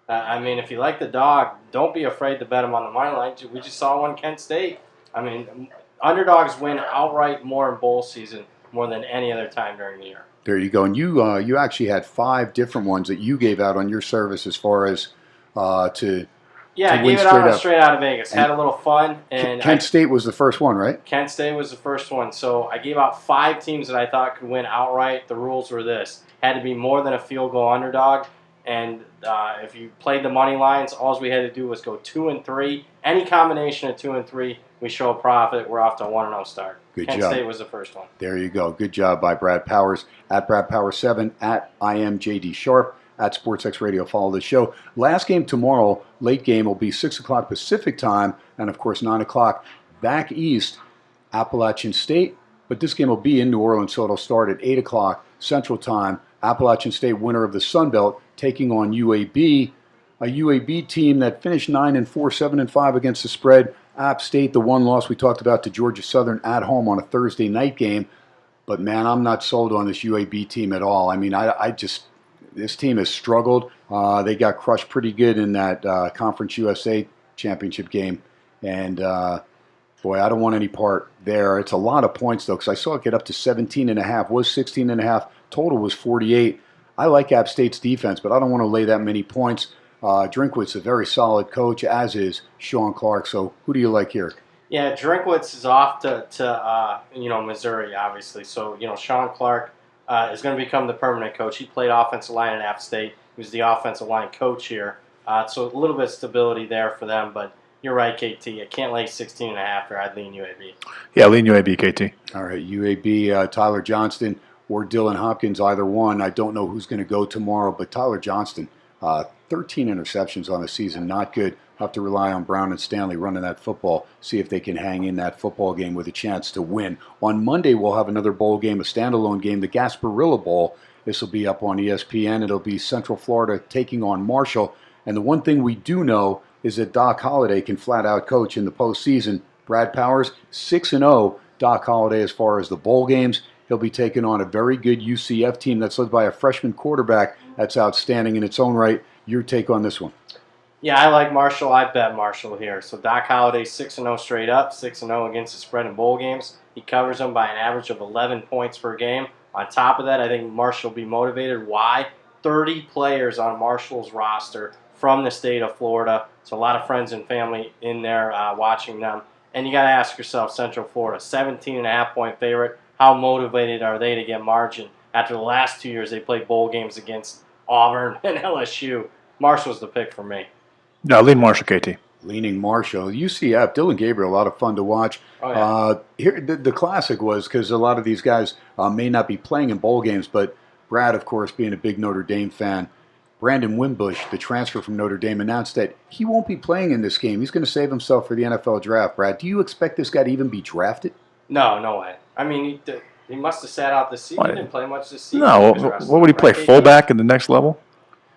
I mean, if you like the dog, don't be afraid to bet him on the money line. We just saw one Kent State. I mean, underdogs win outright more in bowl season more than any other time during the year. There you go. And you actually had 5 different ones that you gave out on your service as far as to Yeah, I gave it out straight out of Vegas. Had a little fun. And Kent State was the first one, right? Kent State was the first one. So I gave out 5 teams that I thought could win outright. The rules were this. Had to be more than a field goal underdog. And if you played the money lines, all we had to do was go 2 and 3. Any combination of 2 and 3, we show a profit. We're off to a 1-0 start. Good Kent job. State was the first one. There you go. Good job by Brad Powers at Brad Powers 7 at IMJD Sharp at SportsX Radio. Follow the show. Last game tomorrow, late game, will be 6 o'clock Pacific time, and of course 9 o'clock back east, Appalachian State. But this game will be in New Orleans, so it'll start at 8 o'clock Central Time. Appalachian State, winner of the Sun Belt, taking on UAB, a UAB team that finished 9-4, 7-5 against the spread. App State, the one loss we talked about to Georgia Southern at home on a Thursday night game. But man, I'm not sold on this UAB team at all. I mean, this team has struggled. They got crushed pretty good in that Conference USA championship game. And boy, I don't want any part there. It's a lot of points though, because I saw it get up to 17.5, was 16.5. Total was 48. I like App State's defense, but I don't want to lay that many points. Drinkwitz's a very solid coach, as is Sean Clark. So who do you like here? Yeah, Drinkwitz is off to Missouri, obviously. So, Sean Clark is going to become the permanent coach. He played offensive line at App State. He was the offensive line coach here. So a little bit of stability there for them. But you're right, KT. I can't lay 16.5 or I'd lean UAB. Yeah, lean UAB, KT. All right, UAB, Tyler Johnston or Dylan Hopkins, either one. I don't know who's going to go tomorrow, but Tyler Johnston, 13 interceptions on the season, not good. Have to rely on Brown and Stanley running that football, see if they can hang in that football game with a chance to win. On Monday, we'll have another bowl game, a standalone game, the Gasparilla Bowl. This will be up on ESPN. It'll be Central Florida taking on Marshall. And the one thing we do know is that Doc Holliday can flat out coach in the postseason. Brad Powers, 6-0. Doc Holliday as far as the bowl games. He'll be taking on a very good UCF team that's led by a freshman quarterback that's outstanding in its own right. Your take on this one? Yeah, I like Marshall. I bet Marshall here. So Doc Holliday 6-0 straight up, 6-0 against the spread in bowl games. He covers them by an average of 11 points per game. On top of that, I think Marshall will be motivated. Why? 30 players on Marshall's roster from the state of Florida. So a lot of friends and family in there watching them. And you got to ask yourself, Central Florida, 17.5-point favorite. How motivated are they to get margin after the last 2 years they played bowl games against Auburn and LSU? Marshall's the pick for me. No, lean Marshall, KT. Leaning Marshall. UCF, Dylan Gabriel, a lot of fun to watch. Oh, yeah. Here, the classic was because a lot of these guys may not be playing in bowl games, but Brad, of course, being a big Notre Dame fan, Brandon Wimbush, the transfer from Notre Dame, announced that he won't be playing in this game. He's going to save himself for the NFL draft. Brad, do you expect this guy to even be drafted? No, no way. I mean, he must have sat out this season. He didn't play much this season. No, what would he play? Fullback in the next level?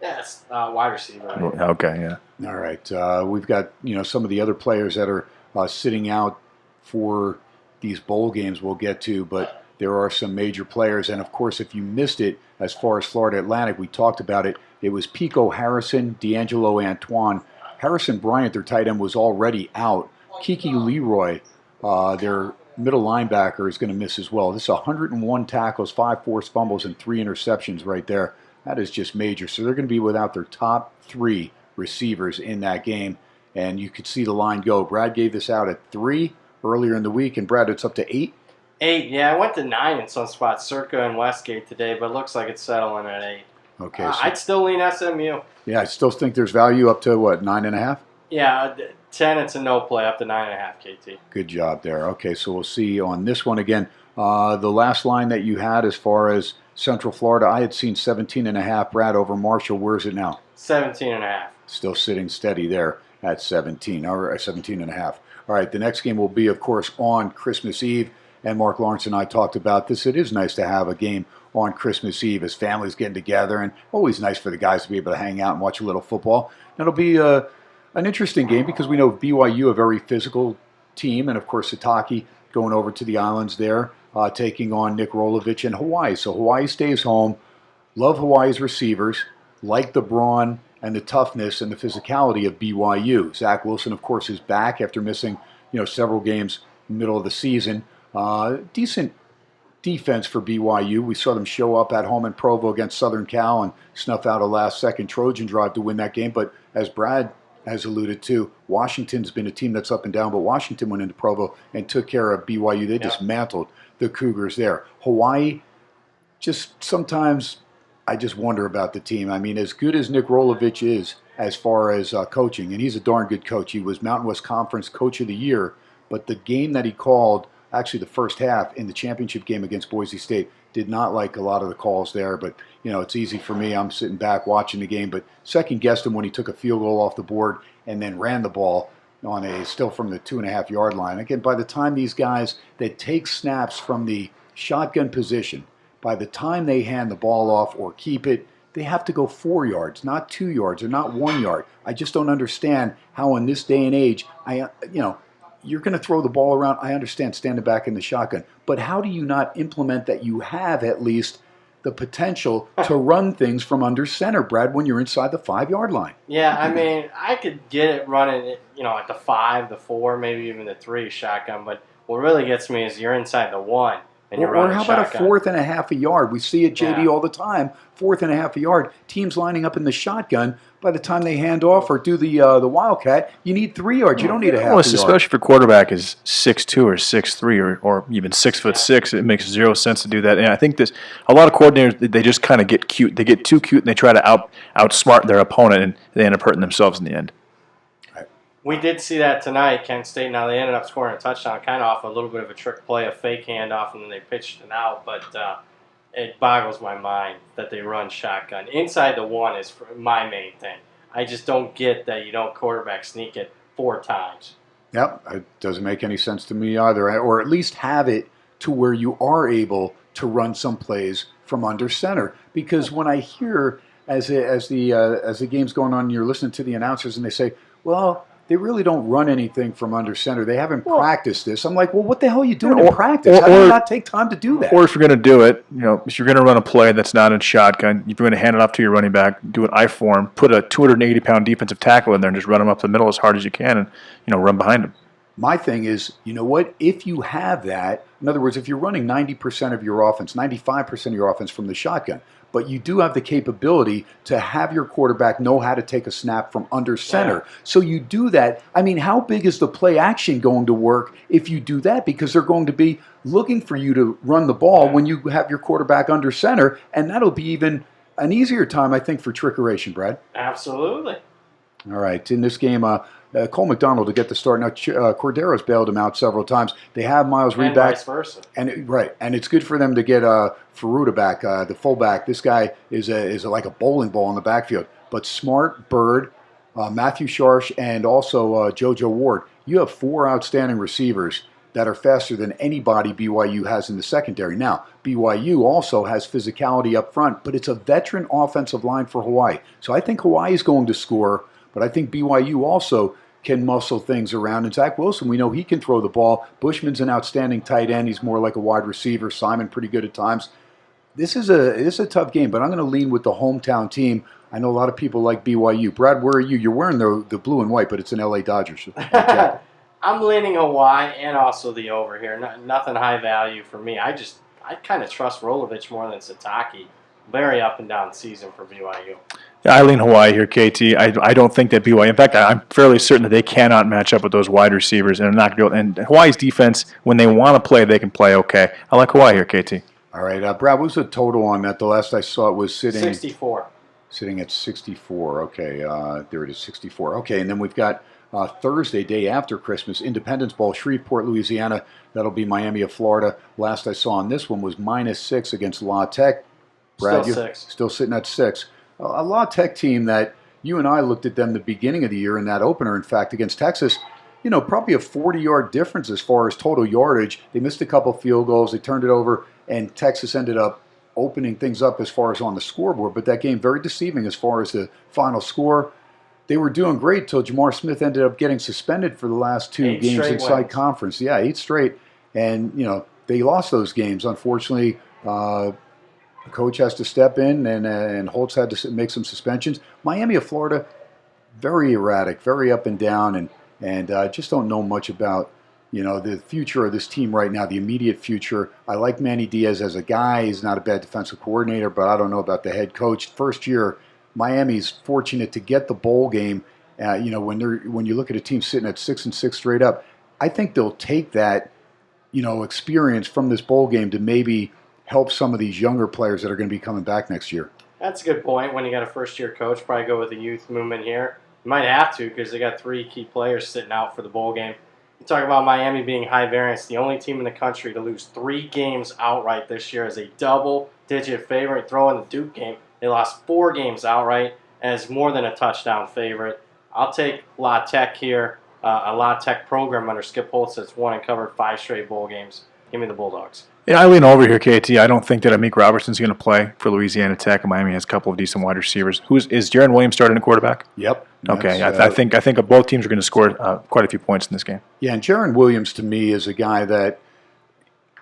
Yes, wide receiver. Right? Okay, yeah. All right. We've got some of the other players that are sitting out for these bowl games we'll get to, but there are some major players. And, of course, if you missed it, as far as Florida Atlantic, we talked about it. It was Pico Harrison, D'Angelo Antoine. Harrison Bryant, their tight end, was already out. Kiki Leroy, their middle linebacker, is going to miss as well. This is 101 tackles, 5 forced fumbles, and 3 interceptions right there. That is just major. So they're going to be without their top 3 receivers in that game. And you could see the line go. Brad gave this out at 3 earlier in the week. And, Brad, it's up to 8? 8, yeah. I went to 9 in some spots, Circa and Westgate today, but it looks like it's settling at 8. Okay. So, I'd still lean SMU. Yeah, I still think there's value up to, 9.5? Yeah, 10, it's a no play, up to 9.5, KT. Good job there. Okay, so we'll see on this one again. The last line that you had as far as Central Florida, I had seen 17.5. Brad, over Marshall. Where is it now? 17.5. Still sitting steady there at 17, or 17.5. All right, the next game will be, of course, on Christmas Eve. And Mark Lawrence and I talked about this. It is nice to have a game on Christmas Eve as families getting together, and always nice for the guys to be able to hang out and watch a little football. It'll be an interesting game because we know BYU, a very physical team, and of course Sataki going over to the islands there, taking on Nick Rolovich in Hawaii. So Hawaii stays home. Love Hawaii's receivers, like the brawn and the toughness and the physicality of BYU. Zach Wilson, of course, is back after missing several games in the middle of the season. Decent defense for BYU. We saw them show up at home in Provo against Southern Cal and snuff out a last-second Trojan drive to win that game. But as Brad has alluded to, Washington's been a team that's up and down, but Washington went into Provo and took care of BYU. They dismantled the Cougars there. Hawaii, just sometimes I just wonder about the team. I mean, as good as Nick Rolovich is as far as coaching, and he's a darn good coach. He was Mountain West Conference Coach of the Year, but the game that he called, actually the first half in the championship game against Boise State, did not like a lot of the calls there. But, it's easy for me. I'm sitting back watching the game, but second-guessed him when he took a field goal off the board and then ran the ball on still from the 2.5-yard line. Again, by the time these guys that take snaps from the shotgun position, by the time they hand the ball off or keep it, they have to go 4 yards, not 2 yards or not 1 yard. I just don't understand how in this day and age, you're going to throw the ball around. I understand standing back in the shotgun. But how do you not implement that you have at least the potential to run things from under center, Brad, when you're inside the 5-yard line? Yeah, I mean, I could get it running, at the 5, the 4, maybe even the 3 shotgun. But what really gets me is you're inside the 1. And you're or how about shotgun. A 4.5 a yard? We see it, JD, all the time. 4.5 a yard. Teams lining up in the shotgun. By the time they hand off or do the Wildcat, you need 3 yards. You don't need a half a yard. Especially if your quarterback is 6'2" or 6'3" or even 6'6", it makes zero sense to do that. And I think a lot of coordinators, they just kind of get cute. They get too cute and they try to outsmart their opponent, and they end up hurting themselves in the end. We did see that tonight, Kent State. Now, they ended up scoring a touchdown, kind of off a little bit of a trick play, a fake handoff, and then they pitched it out. But it boggles my mind that they run shotgun. Inside the 1 is my main thing. I just don't get that you don't quarterback sneak it 4 times. Yep, it doesn't make any sense to me either. Or at least have it to where you are able to run some plays from under center. Because when I hear, as the game's going on, you're listening to the announcers, and they say, well, they really don't run anything from under center. They haven't practiced this. I'm like, well, what the hell are you doing in practice? How do you not take time to do that? Or if you're going to do it, if you're going to run a play that's not in shotgun, if you're going to hand it off to your running back, do it I form, put a 280-pound defensive tackle in there and just run him up the middle as hard as you can and, run behind him. My thing is, you know what? If you have that, in other words, if you're running 90% of your offense, 95% of your offense from the shotgun, but you do have the capability to have your quarterback know how to take a snap from under center. Yeah. So you do that. I mean, how big is the play action going to work if you do that? Because they're going to be looking for you to run the ball when you have your quarterback under center, and that'll be even an easier time, I think, for trickeration, Brad. Absolutely. All right. In this game, Cole McDonald to get the start. Now, Cordero's bailed him out several times. They have Miles Reed back. Vice versa. And it's good for them to get Ferruta back, the fullback. This guy is like a bowling ball in the backfield. But Smart, Bird, Matthew Sharsh, and also JoJo Ward. You have 4 outstanding receivers that are faster than anybody BYU has in the secondary. Now, BYU also has physicality up front, but it's a veteran offensive line for Hawaii. So I think Hawaii is going to score. But I think BYU also can muscle things around. And Zach Wilson, we know he can throw the ball. Bushman's an outstanding tight end. He's more like a wide receiver. Simon, pretty good at times. This is a tough game, but I'm going to lean with the hometown team. I know a lot of people like BYU. Brad, where are you? You're wearing the blue and white, but it's an LA Dodgers. I'm leaning Hawaii and also the over here. Nothing high value for me. I kind of trust Rolovich more than Sataki. Very up and down season for BYU. Yeah, I lean Hawaii here, KT. I don't think that BYU. In fact, I'm fairly certain that they cannot match up with those wide receivers, and are not going. And Hawaii's defense, when they want to play, they can play okay. I like Hawaii here, KT. All right, Brad, what was the total on that? The last I saw it was sitting 64. Sitting at 64. Okay, there it is, 64. Okay, and then we've got Thursday, day after Christmas, Independence Bowl, Shreveport, Louisiana. That'll be Miami of Florida. Last I saw on this one was -6 against La Tech. Brad, still sitting at 6. A La Tech team that you and I looked at them the beginning of the year in that opener, in fact, against Texas. Probably a 40-yard difference as far as total yardage. They missed a couple field goals. They turned it over, and Texas ended up opening things up as far as on the scoreboard. But that game, very deceiving as far as the final score. They were doing great till Jamar Smith ended up getting suspended for the last 2 games inside conference. Yeah, 8 straight. And, they lost those games, unfortunately. The coach has to step in, and Holtz had to make some suspensions. Miami of Florida, very erratic, very up and down, and just don't know much about the future of this team right now, the immediate future. I like Manny Diaz as a guy. He's not a bad defensive coordinator, but I don't know about the head coach. First year, Miami's fortunate to get the bowl game. When you look at a team sitting at 6-6 straight up, I think they'll take that experience from this bowl game to maybe help some of these younger players that are going to be coming back next year. That's a good point. When you got a first-year coach, probably go with the youth movement here. You might have to because they got 3 key players sitting out for the bowl game. You talk about Miami being high variance, the only team in the country to lose 3 games outright this year as a double-digit favorite. Throw in the Duke game, they lost 4 games outright as more than a touchdown favorite. I'll take La Tech here, a La Tech program under Skip Holtz that's won and covered 5 straight bowl games. Give me the Bulldogs. Yeah, I lean over here, KT. I don't think that Amik Robertson's going to play for Louisiana Tech. Miami has a couple of decent wide receivers. Is Jaron Williams starting a quarterback? Yep. Okay, I think both teams are going to score quite a few points in this game. Yeah, and Jaron Williams to me is a guy that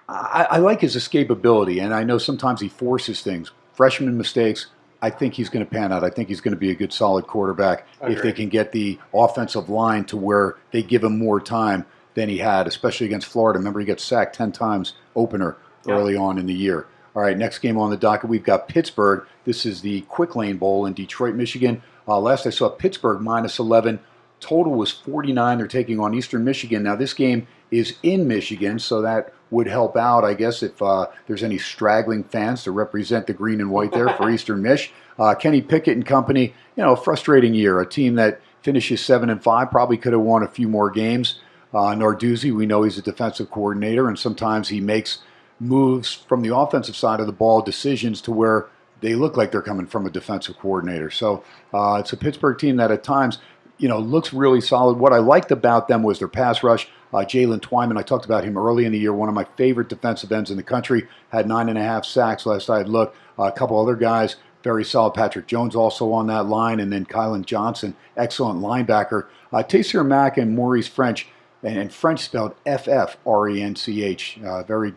I like his escapability, and I know sometimes he forces things. Freshman mistakes. I think he's going to pan out. I think he's going to be a good, solid quarterback if they can get the offensive line to where they give him more time than he had, especially against Florida. Remember, he got sacked 10 times opener early on in the year. All right, next game on the docket, we've got Pittsburgh. This is the Quick Lane Bowl in Detroit, Michigan. Last I saw Pittsburgh -11. Total was 49. They're taking on Eastern Michigan. Now, this game is in Michigan, so that would help out, I guess, if there's any straggling fans to represent the green and white there for Eastern Mich. Kenny Pickett and company, a frustrating year. A team that finishes 7-5 probably could have won a few more games. Narduzzi, we know he's a defensive coordinator, and sometimes he makes moves from the offensive side of the ball, decisions to where they look like they're coming from a defensive coordinator. So it's a Pittsburgh team that at times, looks really solid. What I liked about them was their pass rush. Jalen Twyman, I talked about him early in the year, one of my favorite defensive ends in the country, had 9.5 sacks last I had looked. A couple other guys very solid. Patrick Jones also on that line, and then Kylan Johnson, excellent linebacker. Taysir Mack and Maurice French, and French spelled F-F-R-E-N-C-H. Very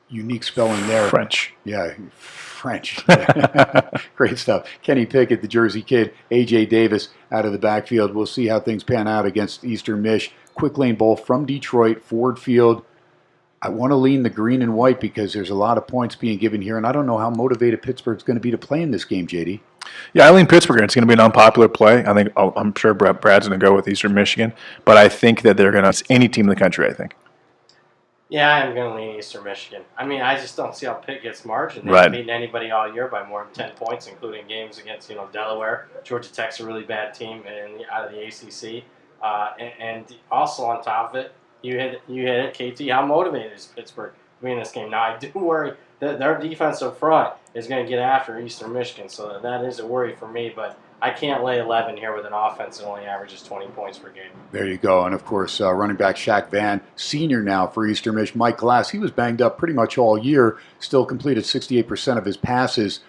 unique spelling there. French. Yeah, French. Great stuff. Kenny Pickett, the Jersey kid. A.J. Davis out of the backfield. We'll see how things pan out against Eastern Mich. Quick Lane Bowl from Detroit, Ford Field. I want to lean the green and white because there's a lot of points being given here, and I don't know how motivated Pittsburgh's going to be to play in this game, JD. Yeah, I lean Pittsburgh. It's going to be an unpopular play. I'm sure Brad's going to go with Eastern Michigan, but I think that they're going to any team in the country, I think. Yeah, I'm going to lean Eastern Michigan. I mean, I just don't see how Pitt gets margin. They Right. haven't beaten anybody all year by more than 10 points, including games against Delaware. Georgia Tech's a really bad team out of the ACC. And also on top of it, you hit it, KT. How motivated is Pittsburgh to be in this game? Now, I do worry that their defensive front is going to get after Eastern Michigan, so that is a worry for me. But I can't lay 11 here with an offense that only averages 20 points per game. There you go. And, of course, running back Shaq Van, senior now for Eastern Mich. Mike Glass, he was banged up pretty much all year, still completed 68% of his passes,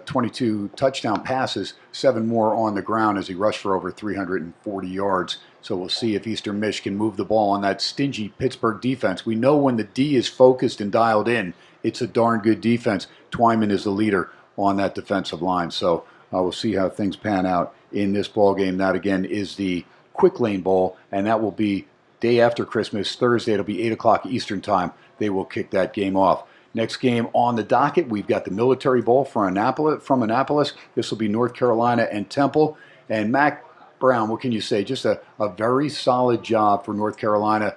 22 touchdown passes, 7 more on the ground as he rushed for over 340 yards. So we'll see if Eastern Mich can move the ball on that stingy Pittsburgh defense. We know when the D is focused and dialed in, it's a darn good defense. Twyman is the leader on that defensive line. So we'll see how things pan out in this ball game. That, again, is the Quick Lane Bowl, and that will be day after Christmas, Thursday. It'll be 8 o'clock Eastern time. They will kick that game off. Next game on the docket, we've got the Military Bowl from Annapolis. This will be North Carolina and Temple. And Mac Brown, what can you say? Just a very solid job for North Carolina.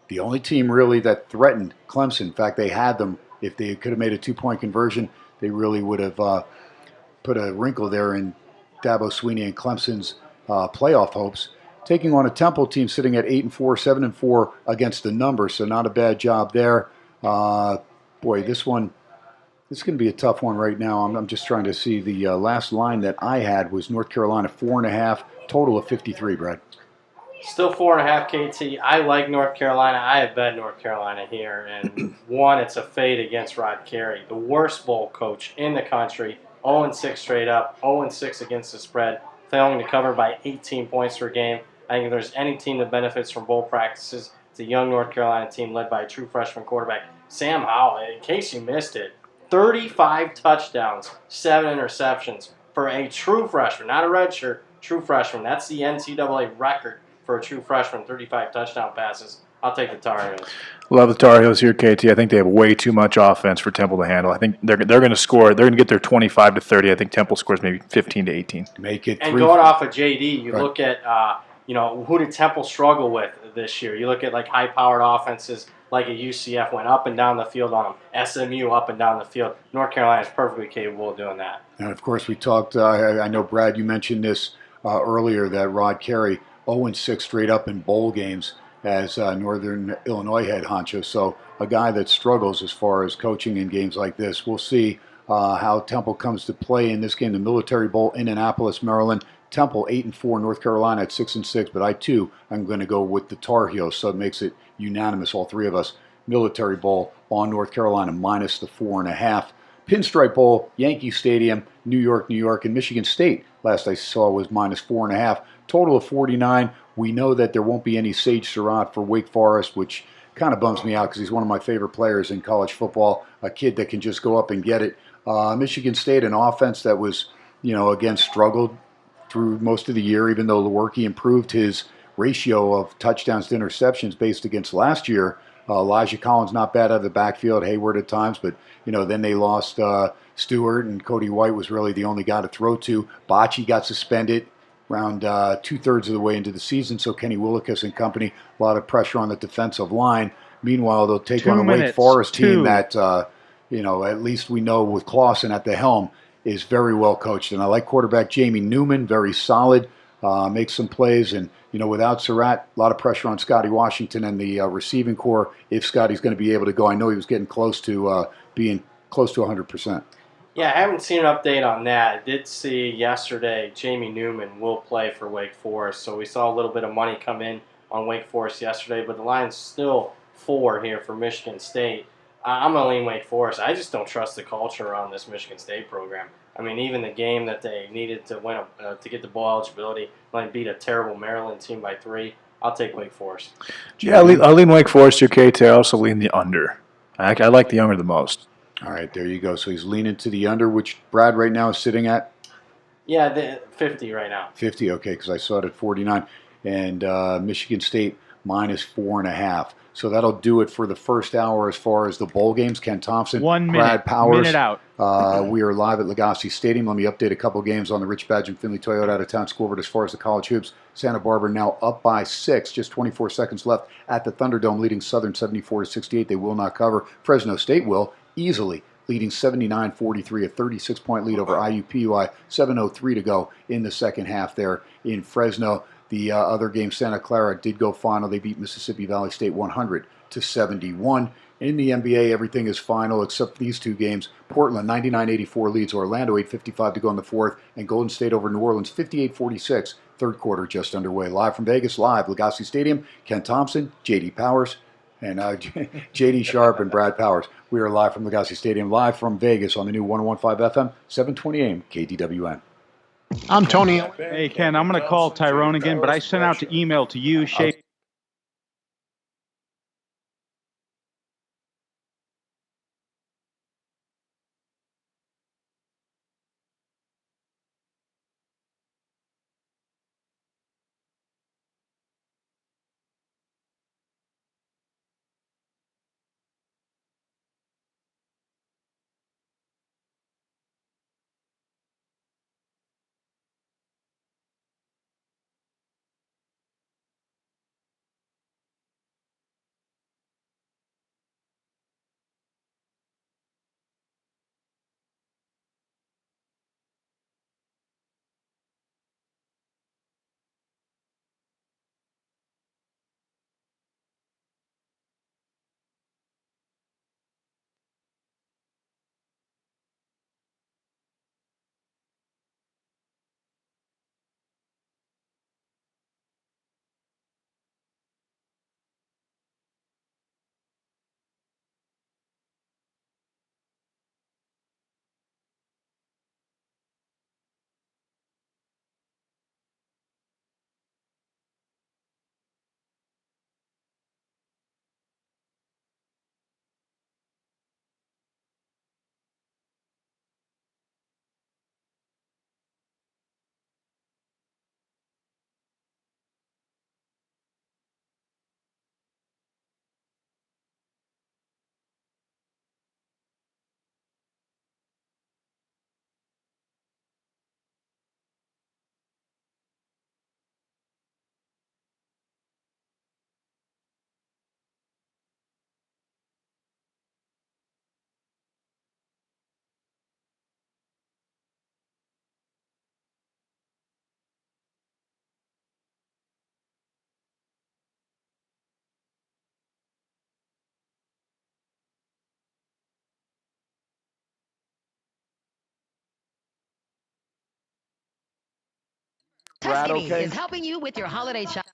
The only team really that threatened Clemson. In fact, they had them. If they could have made a 2-point conversion, they really would have put a wrinkle there in Dabo Swinney and Clemson's playoff hopes. Taking on a Temple team sitting at 8-4, 7-4 against the number, so not a bad job there. Boy, this is going to be a tough one right now. I'm just trying to see. The last line that I had was North Carolina 4.5, total of 53, Brad. Still 4.5 KT. I like North Carolina. I have bet North Carolina here. And one, it's a fade against Rod Carey, the worst bowl coach in the country. 0-6 straight up, 0-6 against the spread, failing to cover by 18 points per game. I think if there's any team that benefits from bowl practices, it's a young North Carolina team led by a true freshman quarterback, Sam Howell. In case you missed it, 35 touchdowns, 7 interceptions for a true freshman, not a redshirt, true freshman. That's the NCAA record for a true freshman, 35 touchdown passes. I'll take the Tar Heels. Love the Tar Heels here, KT. I think they have way too much offense for Temple to handle. I think they're going to score. They're going to get their 25 to 30. I think Temple scores maybe 15 to 18. Make it. And going off of JD, you look at who did Temple struggle with this year? You look at like high-powered offenses like a UCF went up and down the field on them. SMU up and down the field. North Carolina is perfectly capable of doing that. And of course, we talked. I know Brad, you mentioned this earlier that Rod Carey 0-6 straight up in bowl games as Northern Illinois head honcho. So a guy that struggles as far as coaching in games like this. We'll see how Temple comes to play in this game, the Military Bowl in Annapolis, Maryland. Temple 8-4, North Carolina at 6-6, but I too am going to go with the Tar Heels, so it makes it unanimous, all three of us. Military Bowl on North Carolina minus the 4.5. Pinstripe Bowl, Yankee Stadium, New York, and Michigan State. Last I saw was minus 4.5. Total of 49. We know that there won't be any Sage Surratt for Wake Forest, which kind of bums me out because he's one of my favorite players in college football. A kid that can just go up and get it. Michigan State, an offense that was, again struggled through most of the year, even though Lewerke improved his ratio of touchdowns to interceptions based against last year. Elijah Collins not bad out of the backfield, Hayward at times, but then they lost Stewart, and Cody White was really the only guy to throw to. Bocce got suspended around 2/3 of the way into the season, so Kenny Willekes and company, a lot of pressure on the defensive line. Meanwhile, they'll take on a Wake Forest team that, at least we know with Clausen at the helm, is very well coached. And I like quarterback Jamie Newman, very solid, makes some plays. And, without Surratt, a lot of pressure on Scotty Washington and the receiving core if Scotty's going to be able to go. I know he was getting close to being close to 100%. Yeah, I haven't seen an update on that. I did see yesterday Jamie Newman will play for Wake Forest. So we saw a little bit of money come in on Wake Forest yesterday, but the line's still 4 here for Michigan State. I'm going to lean Wake Forest. I just don't trust the culture around this Michigan State program. I mean, even the game that they needed to win to get the bowl eligibility, like beat a terrible Maryland team by 3. I'll take Wake Forest. Yeah, I'll lean Wake Forest. Okay, I also lean the under. I like the under the most. All right, there you go. So he's leaning to the under, which Brad right now is sitting at? Yeah, the 50 right now. 50, okay, because I saw it at 49. And Michigan State minus 4.5. So that'll do it for the first hour as far as the bowl games. Ken Thomson, 1 minute, Brad Powers. minute out. We are live at Legacy Stadium. Let me update a couple games on the Rich Badge and Finley Toyota out-of-town scoreboard as far as the college hoops. Santa Barbara now up by 6, just 24 seconds left at the Thunderdome, leading Southern 74-68. They will not cover. Fresno State will easily, leading 79-43, a 36-point lead over IUPUI. 7:03 to go in the second half there in Fresno. The other game, Santa Clara did go final. They beat Mississippi Valley State 100-71. In the NBA, everything is final except these two games. Portland 99-84 leads Orlando, 8:55 to go in the fourth, and Golden State over New Orleans 58-46. Third quarter just underway. Live from Vegas, live Legacy Stadium. Ken Thomson, J.D. Powers, and J.D. Sharp and Brad Powers. We are live from Legacy Stadium, live from Vegas on the new 101.5 FM, 720 AM, KDWN. I'm Tony. Hey, Ken, I'm going to call Tyrone again, but I sent out the email to you, Shapiro. Brad, okay? Is helping you with your holiday shop.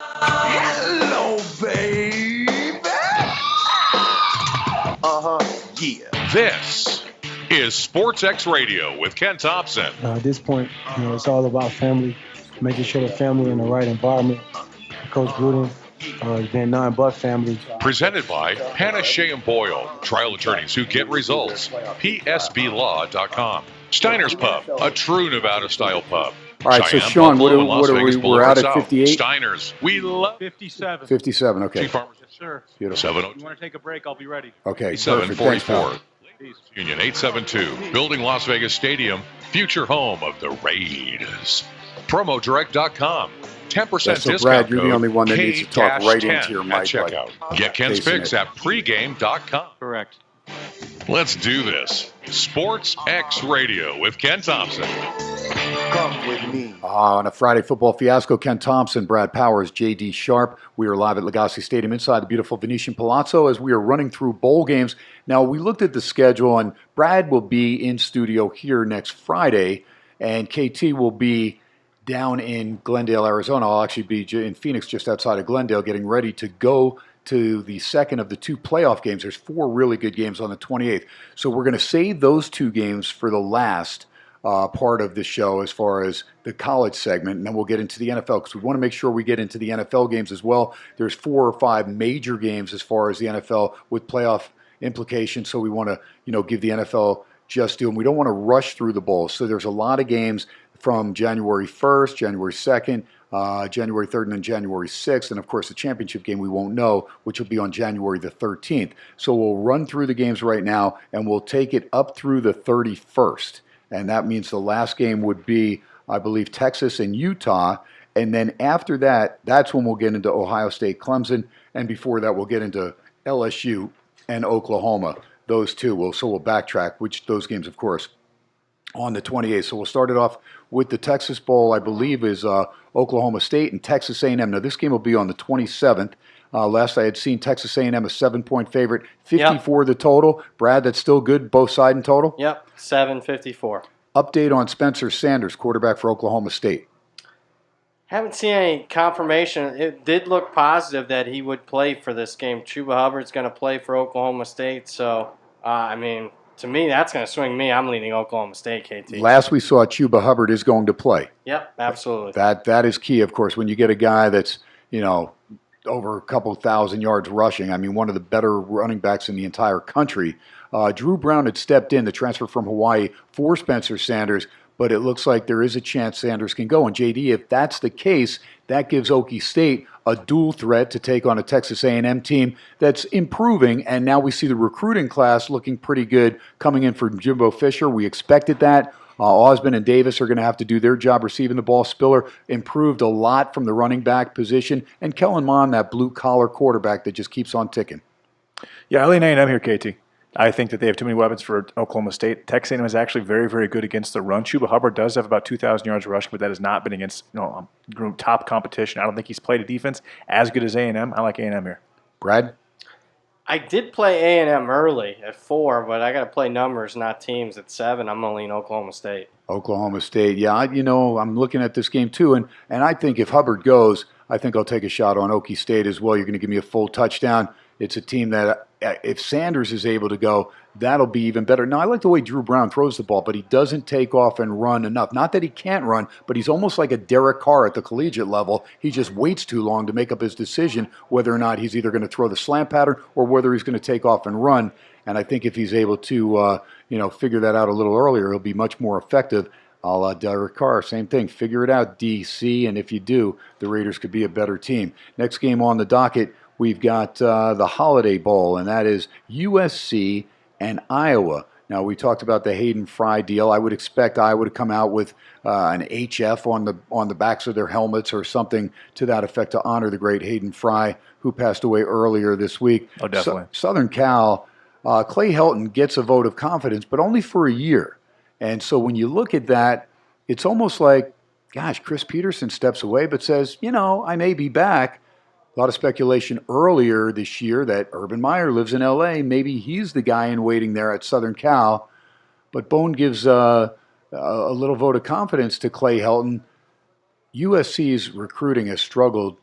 Hello, baby. Yeah. This is SportsX Radio with Ken Thomson. At this point, it's all about family, making sure the family in the right environment. Coach Gruden has been nothing but family. Presented by Hannah Shea and Boyle, trial attorneys who get results. PSBlaw.com. Steiner's Pub, a true Nevada-style pub. All right, so Sean, what are we? We're out at 58? Steiner's. We love 57. 57, okay. Chief Farmers. Yes, sir. Beautiful. If you want to take a break, I'll be ready. Okay, perfect. Thanks, 744. pal. Union 872. Building Las Vegas Stadium, future home of the Raiders. PromoDirect.com. 10% Yeah, so discount Brad, you're the code only one that needs to talk right K-10 into your at mic. checkout. Get Ken's facing picks it. at pregame.com. Correct. Let's do this. Sports X Radio with Ken Thomson. Come with me. On a Friday football fiasco, Ken Thomson, Brad Powers, J.D. Sharp. We are live at Legacy Stadium inside the beautiful Venetian Palazzo as we are running through bowl games. Now, we looked at the schedule, and Brad will be in studio here next Friday, and KT will be down in Glendale, Arizona. I'll actually be in Phoenix, just outside of Glendale, getting ready to go to the second of the two playoff games. There's 4 really good games on the 28th. So we're going to save those 2 games for the last part of the show as far as the college segment, and then we'll get into the NFL because we want to make sure we get into the NFL games as well. There's 4 or 5 major games as far as the NFL with playoff implications, so we want to give the NFL just due, and we don't want to rush through the bowls. So there's a lot of games from January 1st, January 2nd, January 3rd, and then January 6th. And, of course, the championship game we won't know, which will be on January the 13th. So we'll run through the games right now, and we'll take it up through the 31st. And that means the last game would be, I believe, Texas and Utah. And then after that, that's when we'll get into Ohio State, Clemson. And before that, we'll get into LSU and Oklahoma. Those two. So we'll backtrack, which those games, of course, on the 28th. So we'll start it off with the Texas Bowl, I believe, is Oklahoma State and Texas A&M. Now, this game will be on the 27th. Last I had seen Texas A&M a 7-point favorite, 54 the total. Brad, that's still good, both side and total? Yep, 754. Update on Spencer Sanders, quarterback for Oklahoma State. Haven't seen any confirmation. It did look positive that he would play for this game. Chuba Hubbard's going to play for Oklahoma State. So, to me, that's going to swing me. I'm leaning Oklahoma State, KT. Last we saw, Chuba Hubbard is going to play. Yep, absolutely. That is key, of course, when you get a guy that's, over a couple thousand yards rushing. I mean, one of the better running backs in the entire country. Drew Brown had stepped in, the transfer from Hawaii, for Spencer Sanders, but it looks like there is a chance Sanders can go. And, JD, if that's the case, that gives Okie State a dual threat to take on a Texas A&M team that's improving, and now we see the recruiting class looking pretty good coming in for Jimbo Fisher. We expected that. Osborne and Davis are going to have to do their job receiving the ball. Spiller improved a lot from the running back position, and Kellen Mond, that blue-collar quarterback that just keeps on ticking. Yeah, I lean A&M here, KT. I think that they have too many weapons for Oklahoma State. Texas A&M is actually very, very good against the run. Chuba Hubbard does have about 2,000 yards rushing, but that has not been against top competition. I don't think he's played a defense as good as A&M. I like A&M here. Brad? I did play A&M early at 4, but I got to play numbers, not teams, at 7. I'm going to lean Oklahoma State. Oklahoma State, yeah. I'm looking at this game too, and I think if Hubbard goes, I think I'll take a shot on Okie State as well. You're going to give me a full touchdown. It's a team that, if Sanders is able to go, that'll be even better. Now, I like the way Drew Brown throws the ball, but he doesn't take off and run enough. Not that he can't run, but he's almost like a Derek Carr at the collegiate level. He just waits too long to make up his decision whether or not he's either going to throw the slant pattern or whether he's going to take off and run. And I think if he's able to, figure that out a little earlier, he'll be much more effective. A la Derek Carr, same thing. Figure it out, DC, and if you do, the Raiders could be a better team. Next game on the docket, we've got the Holiday Bowl, and that is USC and Iowa. Now, we talked about the Hayden Fry deal. I would expect Iowa to come out with an HF on the backs of their helmets or something to that effect to honor the great Hayden Fry, who passed away earlier this week. Oh, definitely. Southern Cal, Clay Helton gets a vote of confidence, but only for a year. And so when you look at that, it's almost like, gosh, Chris Peterson steps away but says, I may be back. A lot of speculation earlier this year that Urban Meyer lives in L.A. Maybe he's the guy in waiting there at Southern Cal. But Bone gives a little vote of confidence to Clay Helton. USC's recruiting has struggled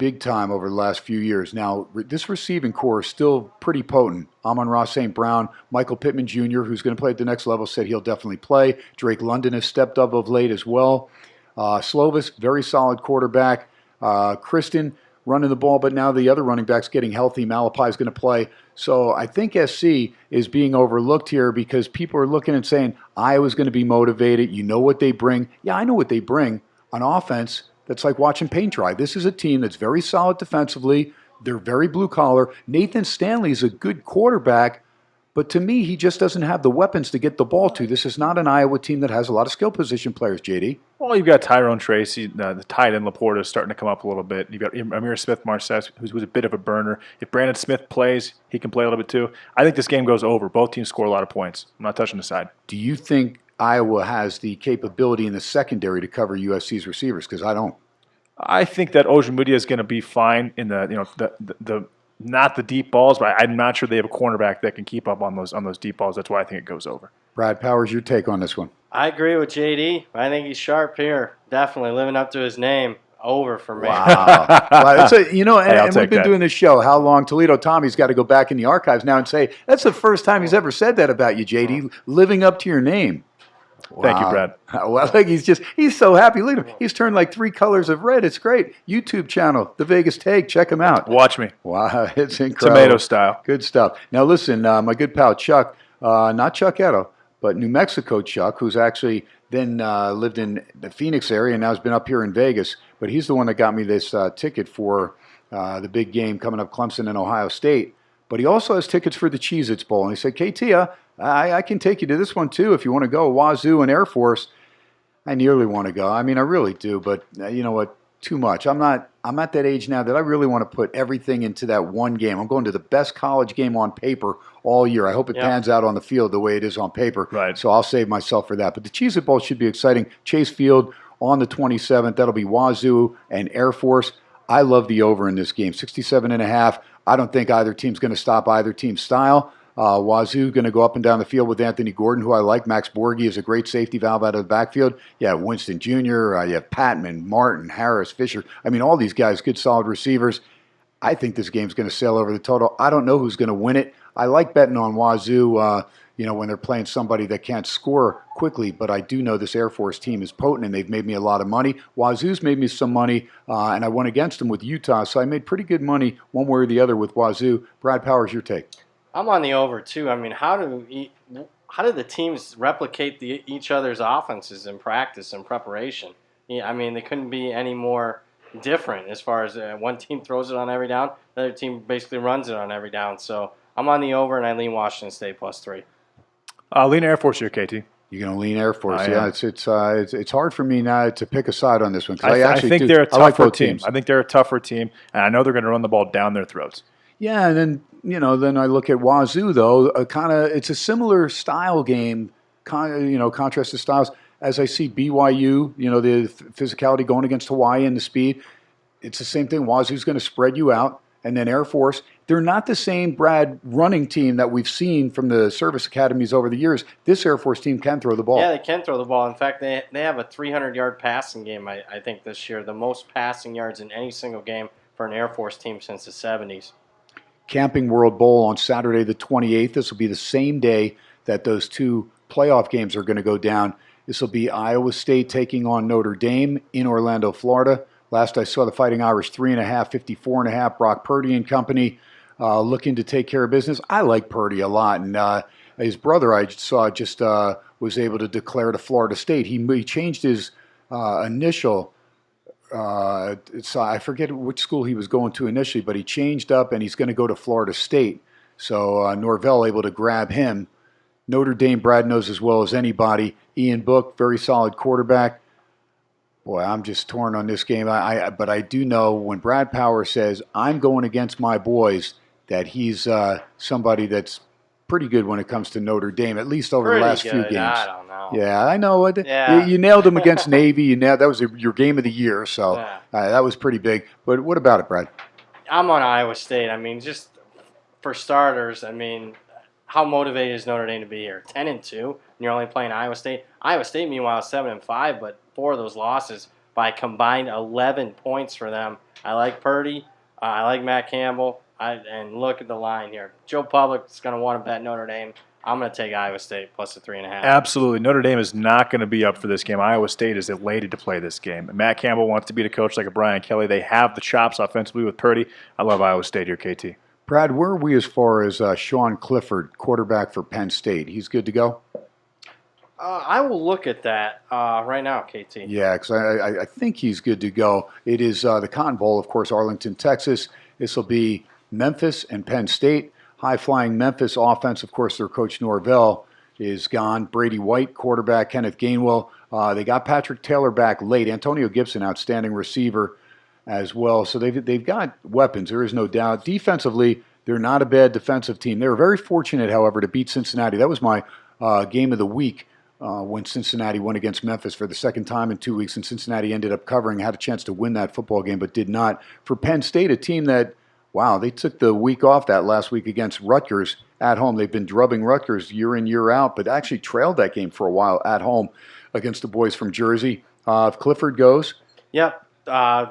big time over the last few years. Now, this receiving core is still pretty potent. Amon-Ra St. Brown, Michael Pittman Jr., who's going to play at the next level, said he'll definitely play. Drake London has stepped up of late as well. Slovis, very solid quarterback. Kristen running the ball, but now the other running back's getting healthy. Malapai is going to play. So I think SC is being overlooked here because people are looking and saying, Iowa's going to be motivated. You know what they bring. Yeah, I know what they bring on offense. That's like watching paint dry. This is a team that's very solid defensively. They're very blue collar. Nathan Stanley is a good quarterback, but to me, he just doesn't have the weapons to get the ball to. This is not an Iowa team that has a lot of skill position players, JD. Well, you've got Tyrone Tracy, the tight end Laporta is starting to come up a little bit. You've got Amir Smith-Marset, who's a bit of a burner. If Brandon Smith plays, he can play a little bit too. I think this game goes over. Both teams score a lot of points. I'm not touching the side. Do you think Iowa has the capability in the secondary to cover USC's receivers? Because I don't. I think that Ojemudia is going to be fine in the not the deep balls, but I'm not sure they have a cornerback that can keep up on those deep balls. That's why I think it goes over. Brad Powers, your take on this one? I agree with JD. I think he's sharp here. Definitely living up to his name. Over for me. Wow. Well, and we've been doing this show. How long? Toledo Tommy's got to go back in the archives now and say, that's the first time he's ever said that about you, JD, living up to your name. Wow. Thank you, Brad. Well, he's so happy. Look at him. He's turned like 3 colors of red. It's great. YouTube channel, The Vegas Take. Check him out. Watch me. Wow, it's incredible. Tomato style. Good stuff. Now, listen, my good pal Chuck, not Chuck Edo, but New Mexico Chuck, who's actually then lived in the Phoenix area and now has been up here in Vegas. But he's the one that got me this ticket for the big game coming up, Clemson and Ohio State. But he also has tickets for the Cheez-Its Bowl. And he said, KT, I can take you to this one too if you want to go. Wazoo and Air Force. I nearly want to go. I mean, I really do. But you know what? Too much. I'm at that age now that I really want to put everything into that one game. I'm going to the best college game on paper all year. I hope it pans out on the field the way it is on paper. Right. So I'll save myself for that. But the Cheez-It Bowl should be exciting. Chase Field on the 27th. That'll be Wazoo and Air Force. I love the over in this game. 67.5. I don't think either team's going to stop either team's style. Wazoo going to go up and down the field with Anthony Gordon, who I like. Max Borghi is a great safety valve out of the backfield. You have Winston Jr., you have Patman, Martin, Harris, Fisher. I mean, all these guys, good, solid receivers. I think this game's going to sail over the total. I don't know who's going to win it. I like betting on Wazoo, when they're playing somebody that can't score quickly, but I do know this Air Force team is potent, and they've made me a lot of money. Wazoo's made me some money, and I went against them with Utah, so I made pretty good money one way or the other with Wazoo. Brad Powers, your take? I'm on the over too. I mean, how do the teams replicate each other's offenses in practice and preparation? Yeah, I mean, they couldn't be any more different as far as one team throws it on every down, the other team basically runs it on every down. So I'm on the over, and I lean Washington State +3. Lean Air Force here, KT. You're going to lean Air Force. It's hard for me now to pick a side on this one. I think they're a tougher team. I think they're a tougher team, and I know they're going to run the ball down their throats. Yeah, and then then I look at Wazoo though. It's a similar style game. Contrasted styles as I see BYU. The physicality going against Hawaii and the speed. It's the same thing. Wazoo's going to spread you out, and then Air Force. They're not the same running team that we've seen from the service academies over the years. This Air Force team can throw the ball. Yeah, they can throw the ball. In fact, they have a 300-yard passing game, I think, this year. The most passing yards in any single game for an Air Force team since the 70s. Camping World Bowl on Saturday the 28th. This will be the same day that those 2 playoff games are going to go down. This will be Iowa State taking on Notre Dame in Orlando, Florida. Last I saw the Fighting Irish 3.5, 54.5. Brock Purdy and company looking to take care of business. I like Purdy a lot, and his brother I saw just was able to declare to Florida State. He changed his initial. I forget which school he was going to initially, but he changed up and he's going to go to Florida State. So Norvell able to grab him. Notre Dame, Brad knows as well as anybody. Ian Book, very solid quarterback. Boy, I'm just torn on this game. But I do know when Brad Power says, I'm going against my boys, that he's somebody that's pretty good when it comes to Notre Dame, at least over the last few games. I don't know. Yeah, I know. Yeah. You nailed him against Navy. That was your game of the year, so that was pretty big. But what about it, Brad? I'm on Iowa State. I mean, just for starters, how motivated is Notre Dame to be here? 10-2, and you're only playing Iowa State. Iowa State, meanwhile, 7-5, but 4 of those losses by combined 11 points for them. I like Purdy. I like Matt Campbell. And look at the line here. Joe Public's going to want to bet Notre Dame. I'm going to take Iowa State plus the 3.5. Absolutely. Notre Dame is not going to be up for this game. Iowa State is elated to play this game. Matt Campbell wants to be the coach like a Brian Kelly. They have the chops offensively with Purdy. I love Iowa State here, KT. Brad, where are we as far as Sean Clifford, quarterback for Penn State? He's good to go? I will look at that right now, KT. Yeah, because I think he's good to go. It is the Cotton Bowl, of course, Arlington, Texas. This will be Memphis and Penn State. High-flying Memphis offense, of course, their coach Norvell is gone. Brady White, quarterback, Kenneth Gainwell. They got Patrick Taylor back late. Antonio Gibson, outstanding receiver as well. So they've got weapons, there is no doubt. Defensively, they're not a bad defensive team. They were very fortunate, however, to beat Cincinnati. That was my game of the week when Cincinnati went against Memphis for the second time in 2 weeks, and Cincinnati ended up covering, had a chance to win that football game, but did not. For Penn State, a team that, wow, they took the week off that last week against Rutgers at home. They've been drubbing Rutgers year in, year out, but actually trailed that game for a while at home against the boys from Jersey. If Clifford goes. Yep.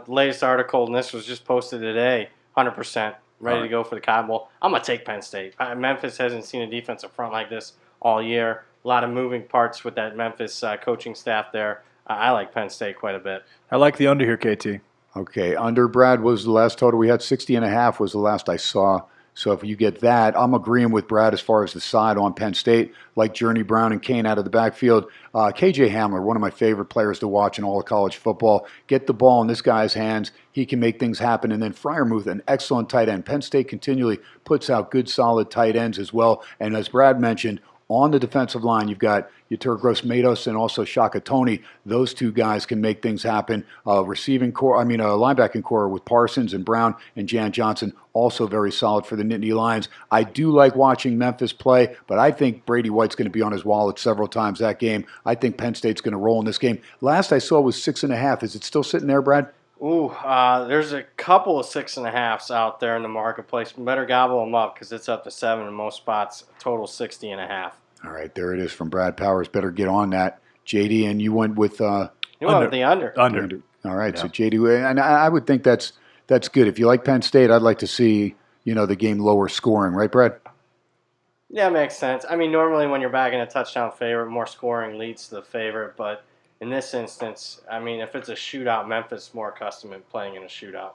Latest article, and this was just posted today, 100% ready to go for the Cotton Bowl. I'm going to take Penn State. Memphis hasn't seen a defensive front like this all year. A lot of moving parts with that Memphis coaching staff there. I like Penn State quite a bit. I like the under here, KT. Okay, under, Brad, was the last total. We had 60.5 was the last I saw. So if you get that, I'm agreeing with Brad as far as the side on Penn State, like Journey Brown and Kane out of the backfield. KJ Hamler, one of my favorite players to watch in all of college football. Get the ball in this guy's hands. He can make things happen. And then Freiermuth, an excellent tight end. Penn State continually puts out good, solid tight ends as well. And as Brad mentioned, on the defensive line, you've got Yetur Matos and also Shaka Toney. Those two guys can make things happen. Linebacking core with Parsons and Brown and Jan Johnson, also very solid for the Nittany Lions. I do like watching Memphis play, but I think Brady White's going to be on his wallet several times that game. I think Penn State's going to roll in this game. Last I saw was 6.5. Is it still sitting there, Brad? Ooh, there's a couple of 6.5s out there in the marketplace. Better gobble them up because it's up to 7 in most spots. Total 60.5. All right, there it is from Brad Powers. Better get on that, JD. And you went with you went with the under. Under. All right, yeah. So JD, and I would think that's good. If you like Penn State, I'd like to see the game lower scoring, right, Brad? Yeah, makes sense. I mean, normally when you're backing a touchdown favorite, more scoring leads to the favorite, but in this instance, I mean, if it's a shootout, Memphis is more accustomed to playing in a shootout.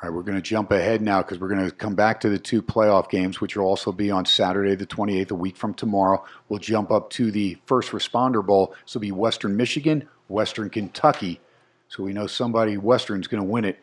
All right, we're going to jump ahead now because we're going to come back to the two playoff games, which will also be on Saturday the 28th, a week from tomorrow. We'll jump up to the First Responder Bowl. This will be Western Michigan, Western Kentucky. So we know somebody Western's going to win it.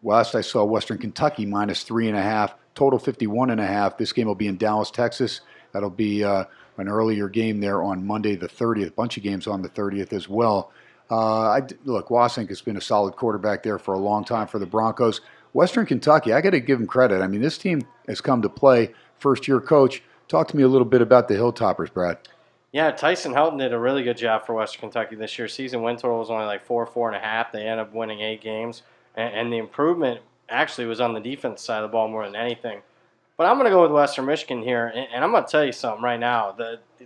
Last I saw, Western Kentucky minus 3.5, total 51.5. This game will be in Dallas, Texas. That'll be an earlier game there on Monday the 30th. A bunch of games on the 30th as well. Look, Wasink has been a solid quarterback there for a long time for the Broncos. Western Kentucky, I got to give them credit. I mean, this team has come to play. First-year coach. Talk to me a little bit about the Hilltoppers, Brad. Yeah, Tyson Helton did a really good job for Western Kentucky this year. Season win total was only like 4.5. They ended up winning 8 games. And the improvement actually was on the defense side of the ball more than anything. But I'm going to go with Western Michigan here. And I'm going to tell you something right now.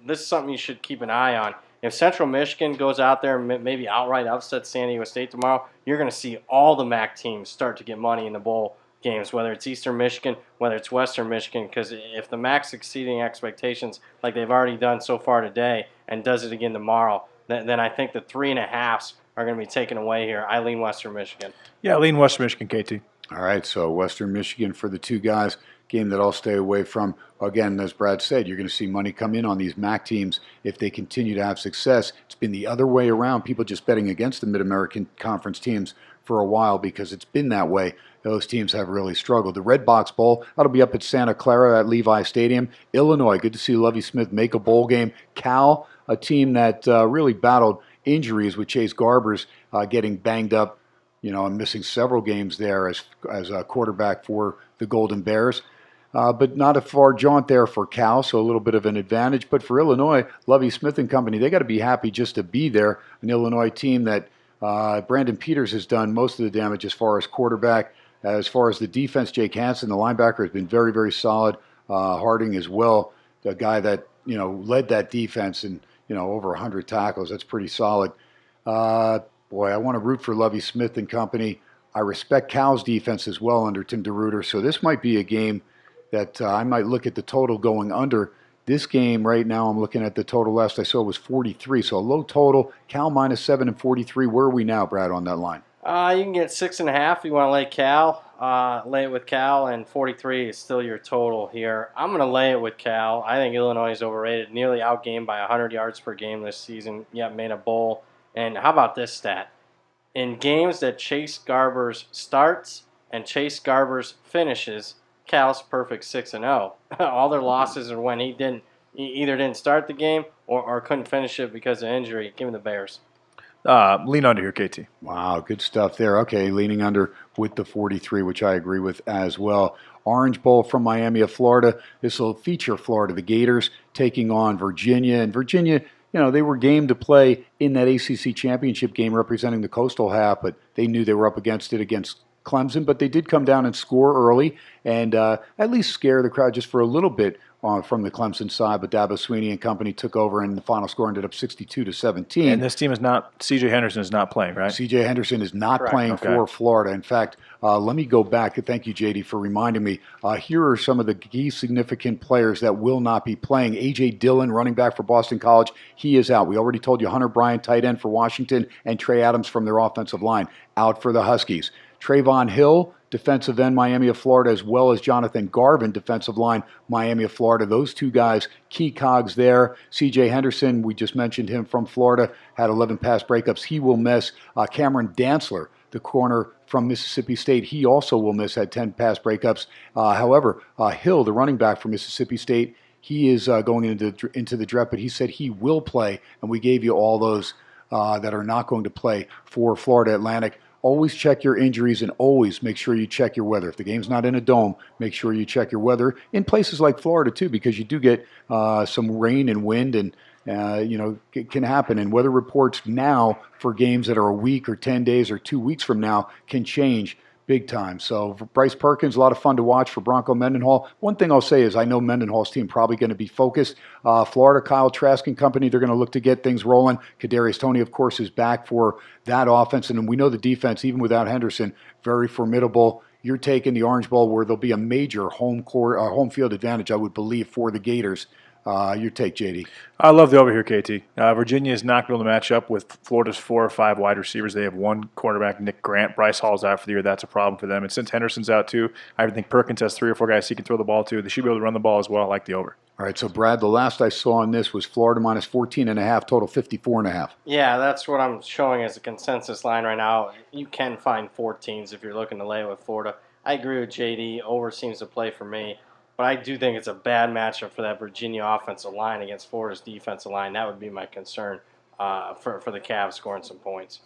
This is something you should keep an eye on. If Central Michigan goes out there and maybe outright upsets San Diego State tomorrow, you're going to see all the MAC teams start to get money in the bowl games, whether it's Eastern Michigan, whether it's Western Michigan, because if the MAC's exceeding expectations like they've already done so far today and does it again tomorrow, then I think the 3.5s are going to be taken away here. I lean Western Michigan. Yeah, I lean Western Michigan, KT. All right, so Western Michigan for the two guys. Game that I'll stay away from. Again, as Brad said, you're going to see money come in on these MAC teams if they continue to have success. It's been the other way around, people just betting against the Mid-American Conference teams for a while because it's been that way. Those teams have really struggled. The Red Box Bowl, that'll be up at Santa Clara at Levi Stadium. Illinois, good to see Lovie Smith make a bowl game. Cal, a team that really battled injuries with Chase Garbers getting banged up, and missing several games there as a quarterback for the Golden Bears. But not a far jaunt there for Cal, so a little bit of an advantage. But for Illinois, Lovie Smith and company, they got to be happy just to be there. An Illinois team that Brandon Peters has done most of the damage as far as quarterback. As far as the defense, Jake Hansen, the linebacker, has been very, very solid. Harding as well, the guy that led that defense and over 100 tackles. That's pretty solid. Boy, I want to root for Lovie Smith and company. I respect Cal's defense as well under Tim DeRuyter, so this might be a game that I might look at the total going under. This game right now, I'm looking at the total last I saw was 43, so a low total. Cal -7 and 43. Where are we now, Brad, on that line? You can get 6.5 if you want to lay Cal. Lay it with Cal, and 43 is still your total here. I'm going to lay it with Cal. I think Illinois is overrated. Nearly outgained by 100 yards per game this season, yet made a bowl. And how about this stat? In games that Chase Garbers starts and Chase Garbers finishes, Cal's perfect 6-0. All their losses are when he either didn't start the game or couldn't finish it because of injury. Give me the Bears. Lean under here, KT. Wow, good stuff there. Okay, leaning under with the 43, which I agree with as well. Orange Bowl from Miami of Florida. This will feature Florida, the Gators, taking on Virginia. And Virginia, they were game to play in that ACC championship game representing the Coastal half, but they knew they were up against it against Clemson. But they did come down and score early and at least scare the crowd just for a little bit from the Clemson side, but Dabo Swinney and company took over, and the final score ended up 62-17. And this team is not, C.J. Henderson is not playing, right? C.J. Henderson is not playing for Florida. In fact, let me go back. Thank you, JD, for reminding me. Here are some of the key significant players that will not be playing. A.J. Dillon, running back for Boston College, he is out. We already told you Hunter Bryant, tight end for Washington, and Trey Adams from their offensive line, out for the Huskies. Trayvon Hill, defensive end, Miami of Florida, as well as Jonathan Garvin, defensive line, Miami of Florida. Those two guys, key cogs there. C.J. Henderson, we just mentioned him from Florida, had 11 pass breakups. He will miss. Cameron Dantzler, the corner from Mississippi State, he also will miss, had 10 pass breakups. However, Hill, the running back for Mississippi State, he is going into the draft, but he said he will play, and we gave you all those that are not going to play for Florida Atlantic. Always check your injuries and always make sure you check your weather. If the game's not in a dome, make sure you check your weather in places like Florida too, because you do get some rain and wind, and it can happen. And weather reports now for games that are a week or 10 days or 2 weeks from now can change big time. So for Bryce Perkins, a lot of fun to watch for Bronco Mendenhall. One thing I'll say is I know Mendenhall's team probably going to be focused. Florida, Kyle Trask and company, they're going to look to get things rolling. Kadarius Toney, of course, is back for that offense. And we know the defense, even without Henderson, very formidable. You're taking the Orange Bowl where there'll be a major home field advantage, I would believe, for the Gators. Your take, JD. I love the over here, KT. Virginia is not going to match up with Florida's 4 or 5 wide receivers. They have one quarterback, Nick Grant. Bryce Hall's out for the year. That's a problem for them. And since Henderson's out too, I think Perkins has 3 or 4 guys he can throw the ball to. They should be able to run the ball as well. I like the over. All right, so Brad, the last I saw on this was Florida -14.5, total 54.5. Yeah, that's what I'm showing as a consensus line right now. You can find 14s if you're looking to lay it with Florida. I agree with JD. Over seems to play for me. But I do think it's a bad matchup for that Virginia offensive line against Florida's defensive line. That would be my concern for the Cavs scoring some points.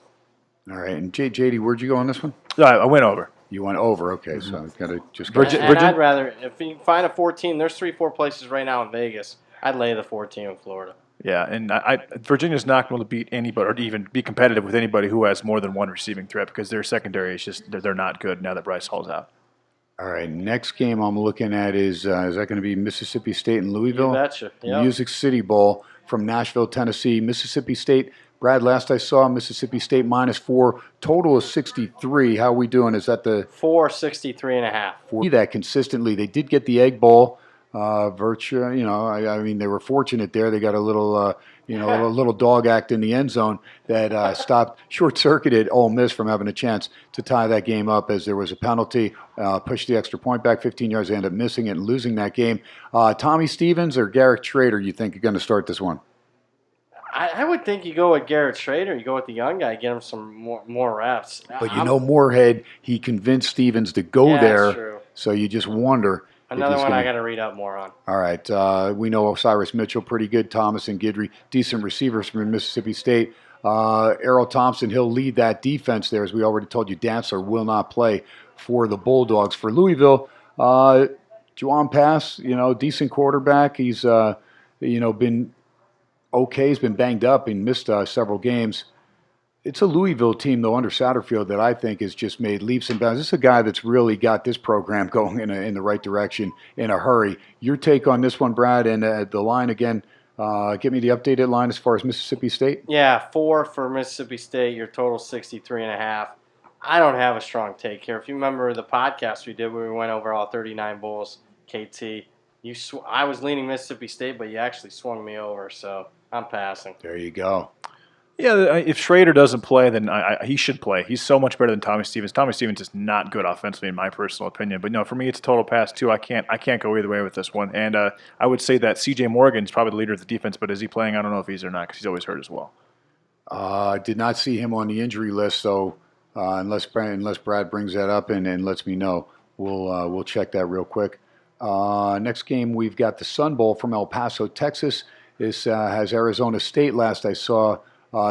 All right, and JD, where'd you go on this one? I went over. You went over, okay. So I've got to just go. And I'd rather, if you find a 14, there's 3-4 places right now in Vegas. I'd lay the 14 in Florida. Yeah, and Virginia's not going to beat anybody or even be competitive with anybody who has more than one receiving threat because their secondary is just they're not good now that Bryce Hall's out. All right, next game I'm looking at is that going to be Mississippi State and Louisville? You betcha. Yep. Music City Bowl from Nashville, Tennessee. Mississippi State, Brad, last I saw, Mississippi State -4, total of 63. How are we doing? Is that the 463.5? For that consistently. They did get the Egg Bowl. I mean, they were fortunate there. They got a little, a little dog act in the end zone that stopped, short-circuited Ole Miss from having a chance to tie that game up as there was a penalty, pushed the extra point back 15 yards. They ended up missing it and losing that game. Tommy Stevens or Garrett Schrader, you think are going to start this one? I would think you go with Garrett Schrader. You go with the young guy, get him some more reps. But Moorhead, he convinced Stevens to go there. That's true. So you just wonder. Another one I got to read up more on. All right. We know Osiris Mitchell pretty good. Thomas and Guidry, decent receivers from Mississippi State. Errol Thompson, he'll lead that defense there. As we already told you, Dantzler will not play for the Bulldogs. For Louisville, Juwan Pass, decent quarterback. He's, been okay. He's been banged up and missed several games. It's a Louisville team, though, under Satterfield that I think has just made leaps and bounds. This is a guy that's really got this program going in the right direction in a hurry. Your take on this one, Brad, and the line again, Give me the updated line as far as Mississippi State. Yeah, 4 for Mississippi State. Your total 63.5. I don't have a strong take here. If you remember the podcast we did where we went over all 39 bowls, KT, I was leaning Mississippi State, but you actually swung me over, so I'm passing. There you go. Yeah, if Schrader doesn't play, then he should play. He's so much better than Tommy Stevens. Tommy Stevens is not good offensively, in my personal opinion. But no, for me, it's a total pass too. I can't go either way with this one. And I would say that C.J. Morgan's probably the leader of the defense. But is he playing? I don't know if he's or not because he's always hurt as well. Did not see him on the injury list, so unless Brad brings that up and lets me know, we'll check that real quick. Next game, we've got the Sun Bowl from El Paso, Texas. This has Arizona State. Last I saw.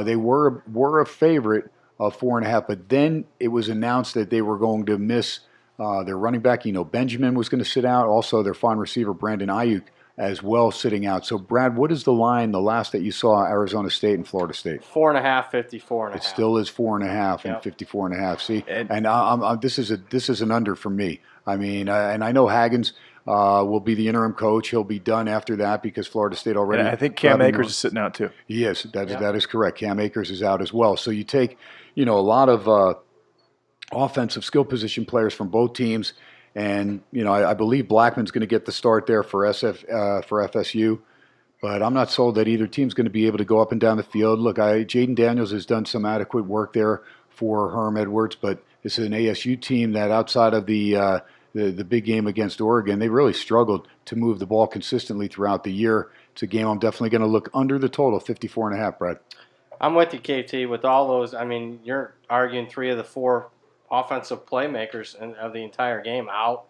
They were a favorite of 4.5, but then it was announced that they were going to miss their running back. Benjamin was going to sit out. Also, their fine receiver, Brandon Ayuk, as well, sitting out. So, Brad, what is the line, the last that you saw, Arizona State and Florida State? 4.5, 54.5. It still is 4.5 and 54.5. See, and this is an under for me. I mean, and I know Haggins will be the interim coach. He'll be done after that because Florida State already. And I think Cam Akers is sitting out too. Yes, that is correct. Cam Akers is out as well. So you take, a lot of offensive skill position players from both teams, and I believe Blackman's going to get the start there for FSU. But I'm not sold that either team's going to be able to go up and down the field. Look, Jaden Daniels has done some adequate work there for Herm Edwards, but this is an ASU team that outside of the big game against Oregon, they really struggled to move the ball consistently throughout the year. It's a game I'm definitely going to look under the total, 54.5, Brad. I'm with you, KT, with all those. I mean, you're arguing 3 of the 4 offensive playmakers of the entire game out.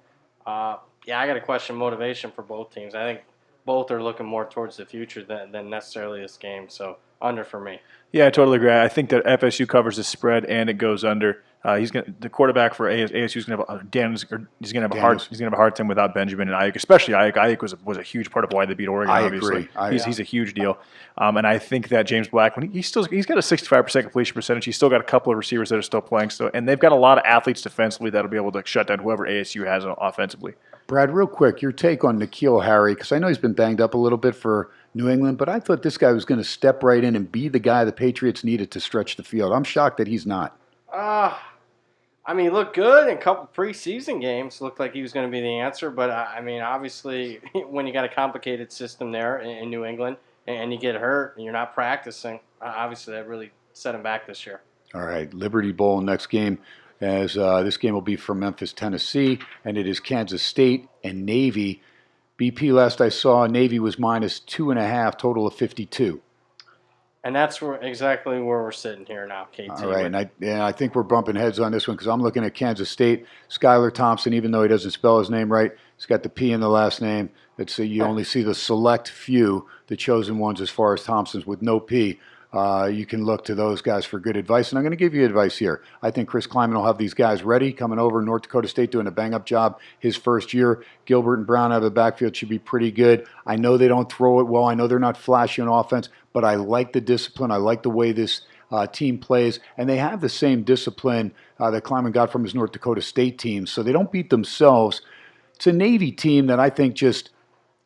I got to question motivation for both teams. I think both are looking more towards the future than necessarily this game, so under for me. Yeah, I totally agree. I think that FSU covers the spread and it goes under. The quarterback for ASU is going to have he's going to have a hard time without Benjamin and Ayuk, especially Ayuk. Ayuk was a huge part of why they beat Oregon. I obviously, agree. He's a huge deal, and I think that James Blackman he's got a 65% completion percentage. He's still got a couple of receivers that are still playing, and they've got a lot of athletes defensively that'll be able to shut down whoever ASU has offensively. Brad, real quick, your take on N'Keal Harry, because I know he's been banged up a little bit for New England, but I thought this guy was going to step right in and be the guy the Patriots needed to stretch the field. I'm shocked that he's not. I mean, he looked good in a couple preseason games. Looked like he was going to be the answer. But, I mean, obviously, when you got a complicated system there in New England and you get hurt and you're not practicing, obviously that really set him back this year. All right, Liberty Bowl next game. As this game will be from Memphis, Tennessee, and it is Kansas State and Navy. BP, last I saw, Navy was minus 2.5, total of 52. And that's exactly where we're sitting here now, KT. All right, and I think we're bumping heads on this one because I'm looking at Kansas State. Skylar Thompson, even though he doesn't spell his name right, he's got the P in the last name. You only see the select few, the chosen ones as far as Thompson's with no P. You can look to those guys for good advice. And I'm going to give you advice here. I think Chris Kleiman will have these guys ready, coming over. North Dakota State doing a bang-up job his first year. Gilbert and Brown out of the backfield should be pretty good. I know they don't throw it well. I know they're not flashy on offense, but I like the discipline. I like the way this team plays. And they have the same discipline that Kleiman got from his North Dakota State team. So they don't beat themselves. It's a Navy team that I think just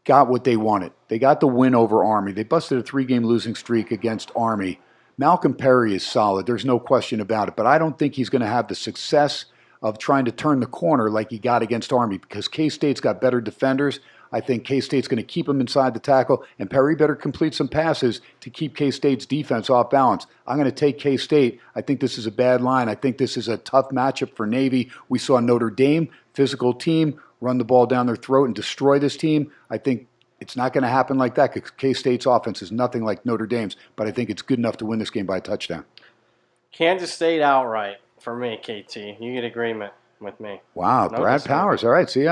got what they wanted. They got the win over Army. They busted a 3-game losing streak against Army. Malcolm Perry is solid. There's no question about it. But I don't think he's going to have the success of trying to turn the corner like he got against Army because K-State's got better defenders. I think K-State's going to keep him inside the tackle, and Perry better complete some passes to keep K-State's defense off balance. I'm going to take K-State. I think this is a bad line. I think this is a tough matchup for Navy. We saw Notre Dame, physical team, run the ball down their throat and destroy this team. I think it's not going to happen like that because K-State's offense is nothing like Notre Dame's, but I think it's good enough to win this game by a touchdown. Kansas State outright for me, KT. You get agreement with me. Wow, No Brad disagreement. Powers. All right, see,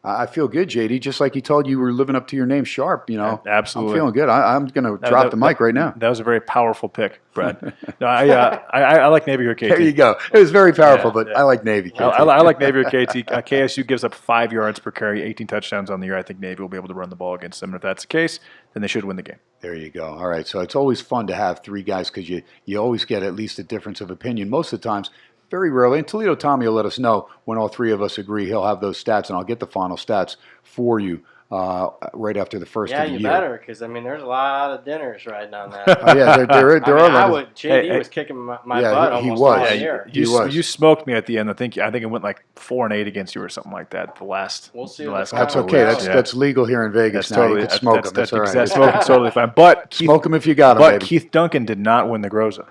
I feel good, JD, just like he told you were living up to your name sharp, Absolutely. I'm feeling good. I'm going to drop the mic right now. That was a very powerful pick, Brad. No, I like Navy or KT. There you go. It was very powerful, but I like Navy. I like Navy or KT. KSU gives up 5 yards per carry, 18 touchdowns on the year. I think Navy will be able to run the ball against them. And if that's the case, then they should win the game. There you go. All right, so it's always fun to have 3 guys because you always get at least a difference of opinion. Most of the times, very rarely, and Toledo Tommy will let us know when all 3 of us agree. He'll have those stats, and I'll get the final stats for you. right after the first Yeah, of the you year. better, because, I mean, there's a lot of dinners riding on that. Oh, yeah, there are a lot of. JD was kicking my butt he almost was. all year. You smoked me at the end. I think it went like 4-8 against you or something like that. The last. We'll see. That's okay. That's legal here in Vegas now. You can smoke them. That's all right. Smoking's totally fine. But smoke them if you got them, But baby. Keith Duncan did not win the Groza.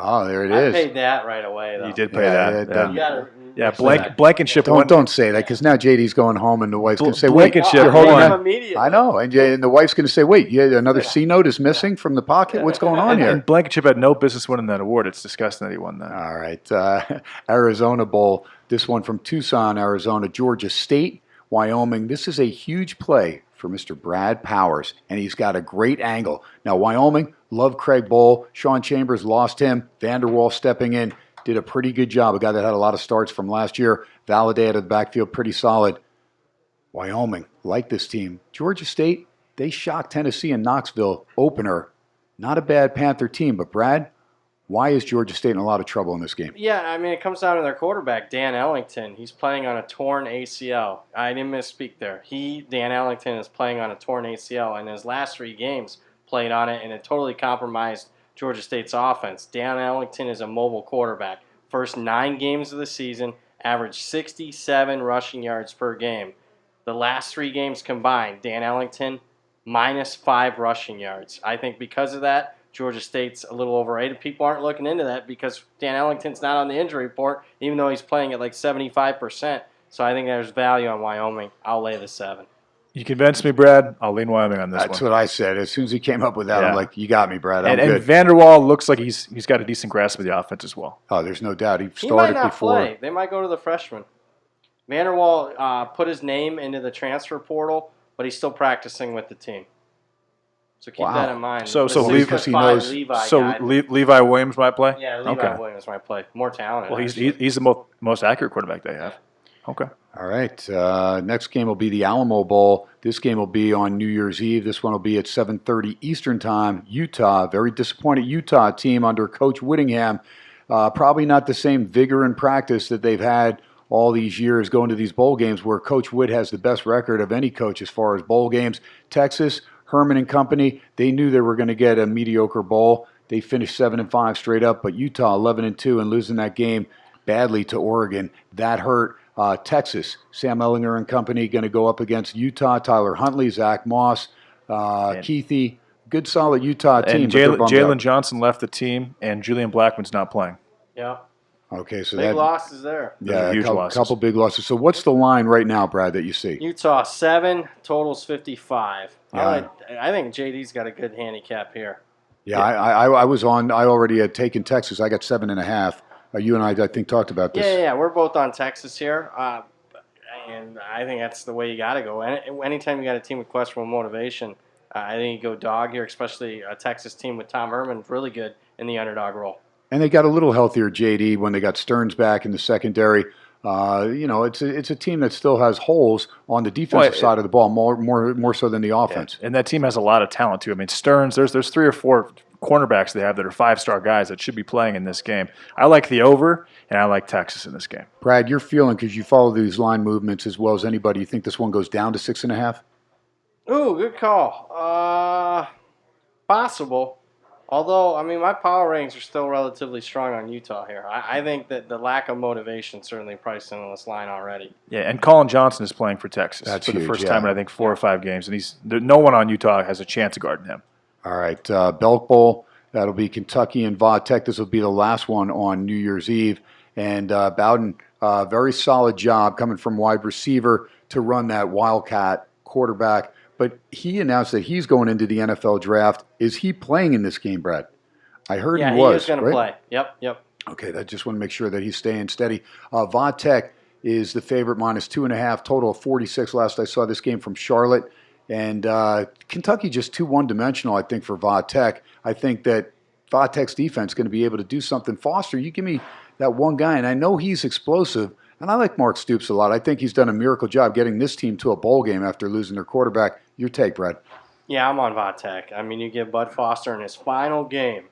Oh, there it I is. paid that right away, though. You did pay that. You gotta Blankenship. Don't say that, because now JD's going home and the wife's going to say, "Wait, Blankenship, you're holding that." immediately. I know, and the wife's going to say, "Wait, another C note is missing from the pocket. What's going on here?" And Blankenship had no business winning that award. It's disgusting that he won that. All right, Arizona Bowl. This one from Tucson, Arizona, Georgia State, Wyoming. This is a huge play for Mr. Brad Powers, and he's got a great angle. Now, Wyoming, love Craig Bowl. Sean Chambers lost him. Vanderwall stepping in, did a pretty good job. A guy that had a lot of starts from last year. Valladay out of the backfield, pretty solid. Wyoming, like this team. Georgia State, they shocked Tennessee in Knoxville opener. Not a bad Panther team, but Brad, why is Georgia State in a lot of trouble in this game? Yeah, I mean, it comes down to their quarterback, Dan Ellington. He's playing on a torn ACL. I didn't misspeak there. Dan Ellington, is playing on a torn ACL, and his last 3 games played on it, and it totally compromised Georgia State's offense. Dan Ellington is a mobile quarterback. First 9 games of the season, averaged 67 rushing yards per game. The last 3 games combined, Dan Ellington, -5 rushing yards. I think because of that, Georgia State's a little overrated. People aren't looking into that because Dan Ellington's not on the injury report, even though he's playing at like 75%. So I think there's value on Wyoming. I'll lay the 7. You convinced me, Brad. I'll lean Wyoming on this one. That's what I said. As soon as he came up with that, I'm like, you got me, Brad. I'm and good. Vanderwall looks like he's got a decent grasp of the offense as well. Oh, there's no doubt. He started might not before. play. They might go to the freshman. Vanderwall put his name into the transfer portal, but he's still practicing with the team. So keep that in mind. So Levi Levi Williams might play? Yeah, Levi Williams might play. More talented. Well, he's the most accurate quarterback they have. Okay. All right. Next game will be the Alamo Bowl. This game will be on New Year's Eve. This one will be at 7:30 Eastern Time. Utah, very disappointed Utah team under Coach Whittingham. Probably not the same vigor in practice that they've had all these years going to these bowl games, where Coach Witt has the best record of any coach as far as bowl games. Texas, Herman and company, they knew they were going to get a mediocre bowl. They finished 7-5 straight up, but Utah 11-2 and losing that game badly to Oregon. That hurt. Texas, Sam Ellinger and company going to go up against Utah. Tyler Huntley, Zach Moss, Keithy. Good, solid Utah team. And Jalen Johnson left the team, and Julian Blackman's not playing. Yeah. Okay, so big losses there. Yeah, a couple big losses. So what's the line right now, Brad, that you see? Utah 7, totals 55. I think JD's got a good handicap here. Yeah, I was on. I already had taken Texas. I got 7.5. You and I think, talked about this. Yeah, we're both on Texas here, and I think that's the way you got to go. Anytime you got a team with questionable motivation, I think you go dog here, especially a Texas team with Tom Herman, really good in the underdog role. And they got a little healthier, JD, when they got Stearns back in the secondary. It's a team that still has holes on the defensive side of the ball, more so than the offense. Yeah. And that team has a lot of talent too. I mean, Stearns, there's 3 or 4 cornerbacks they have that are 5-star guys that should be playing in this game. I like the over, and I like Texas in this game. Brad, you're feeling, because you follow these line movements as well as anybody, you think this one goes down to 6.5? Ooh, good call. Possible. Although, I mean, my power ratings are still relatively strong on Utah here. I think that the lack of motivation certainly priced into this line already. Yeah, and Colin Johnson is playing for Texas for the first time in, I think, 4 or 5 games. And no one on Utah has a chance of guarding him. All right, Belk Bowl, that'll be Kentucky and Va Tech. This will be the last one on New Year's Eve. And Bowden, very solid job coming from wide receiver to run that Wildcat quarterback. But he announced that he's going into the NFL draft. Is he playing in this game, Brad? I heard he was. Yeah, he is going to right? play. Yep. Okay, I just want to make sure that he's staying steady. Va Tech is the favorite, -2.5, total of 46 last I saw this game from Charlotte. And Kentucky just too one-dimensional, I think, for Va Tech. I think that Va Tech's defense is going to be able to do something. Foster, you give me that one guy, and I know he's explosive, and I like Mark Stoops a lot. I think he's done a miracle job getting this team to a bowl game after losing their quarterback. Your take, Brad? Yeah, I'm on Va Tech. I mean, you give Bud Foster in his final game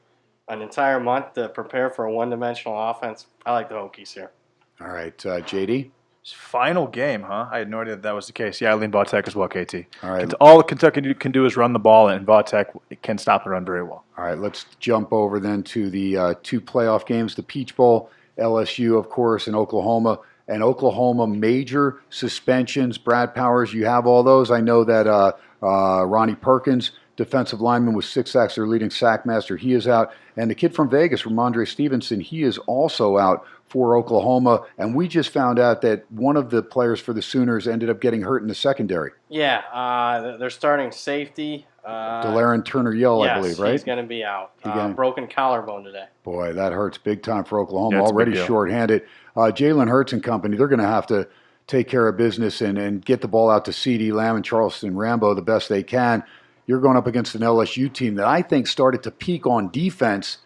an entire month to prepare for a one-dimensional offense. I like the Hokies here. All right, JD? Final game, huh? I had no idea that was the case. Yeah, I lean Vautech as well, KT. All right. All Kentucky can do is run the ball, and Vautech can stop the run very well. All right, let's jump over then to the 2 playoff games, the Peach Bowl, LSU, of course, and Oklahoma. And Oklahoma major suspensions. Brad Powers, you have all those. I know that Ronnie Perkins, defensive lineman with 6 sacks, their leading sack master, he is out. And the kid from Vegas, Ramondre Stevenson, he is also out for Oklahoma. And we just found out that one of the players for the Sooners ended up getting hurt in the secondary. Yeah, they're starting safety. De'Laren Turner-Yell, yes, I believe, right? He's going to be out. Broken collarbone today. Boy, that hurts big time for Oklahoma. Yeah, already shorthanded. Jalen Hurts and company, they're going to have to take care of business and get the ball out to CeeDee Lamb and Charleston Rambo the best they can. You're going up against an LSU team that I think started to peak on defense.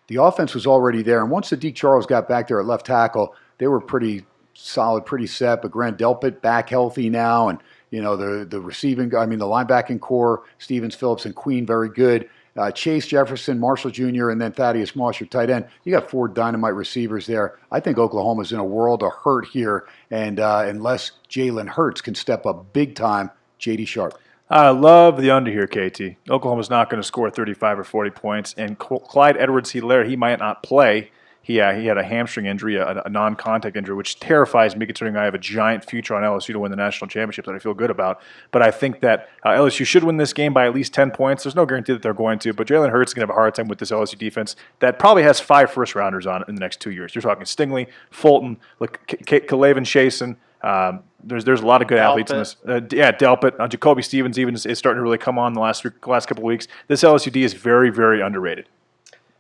The offense was already there, and once Sadiq Charles got back there at left tackle, they were pretty solid, pretty set. But Grant Delpit back healthy now, and the receiving, the linebacking core, Stevens, Phillips, and Queen, very good. Chase Jefferson, Marshall Jr., and then Thaddeus Moss, your tight end. You got 4 dynamite receivers there. I think Oklahoma's in a world of hurt here, and unless Jalen Hurts can step up big time, J.D. Sharp. I love the under here, KT. Oklahoma's not going to score 35 or 40 points, and Clyde Edwards-Helaire, he might not play. He had a hamstring injury, a non-contact injury, which terrifies me considering I have a giant future on LSU to win the national championship that I feel good about. But I think that LSU should win this game by at least 10 points. There's no guarantee that they're going to, but Jalen Hurts is going to have a hard time with this LSU defense that probably has 5 first-rounders on it in the next 2 years. You're talking Stingley, Fulton, Kalavan Chasen. There's a lot of good athletes in this. Delpit. Jacoby Stevens even is starting to really come on the last couple of weeks. This LSU D is very, very underrated.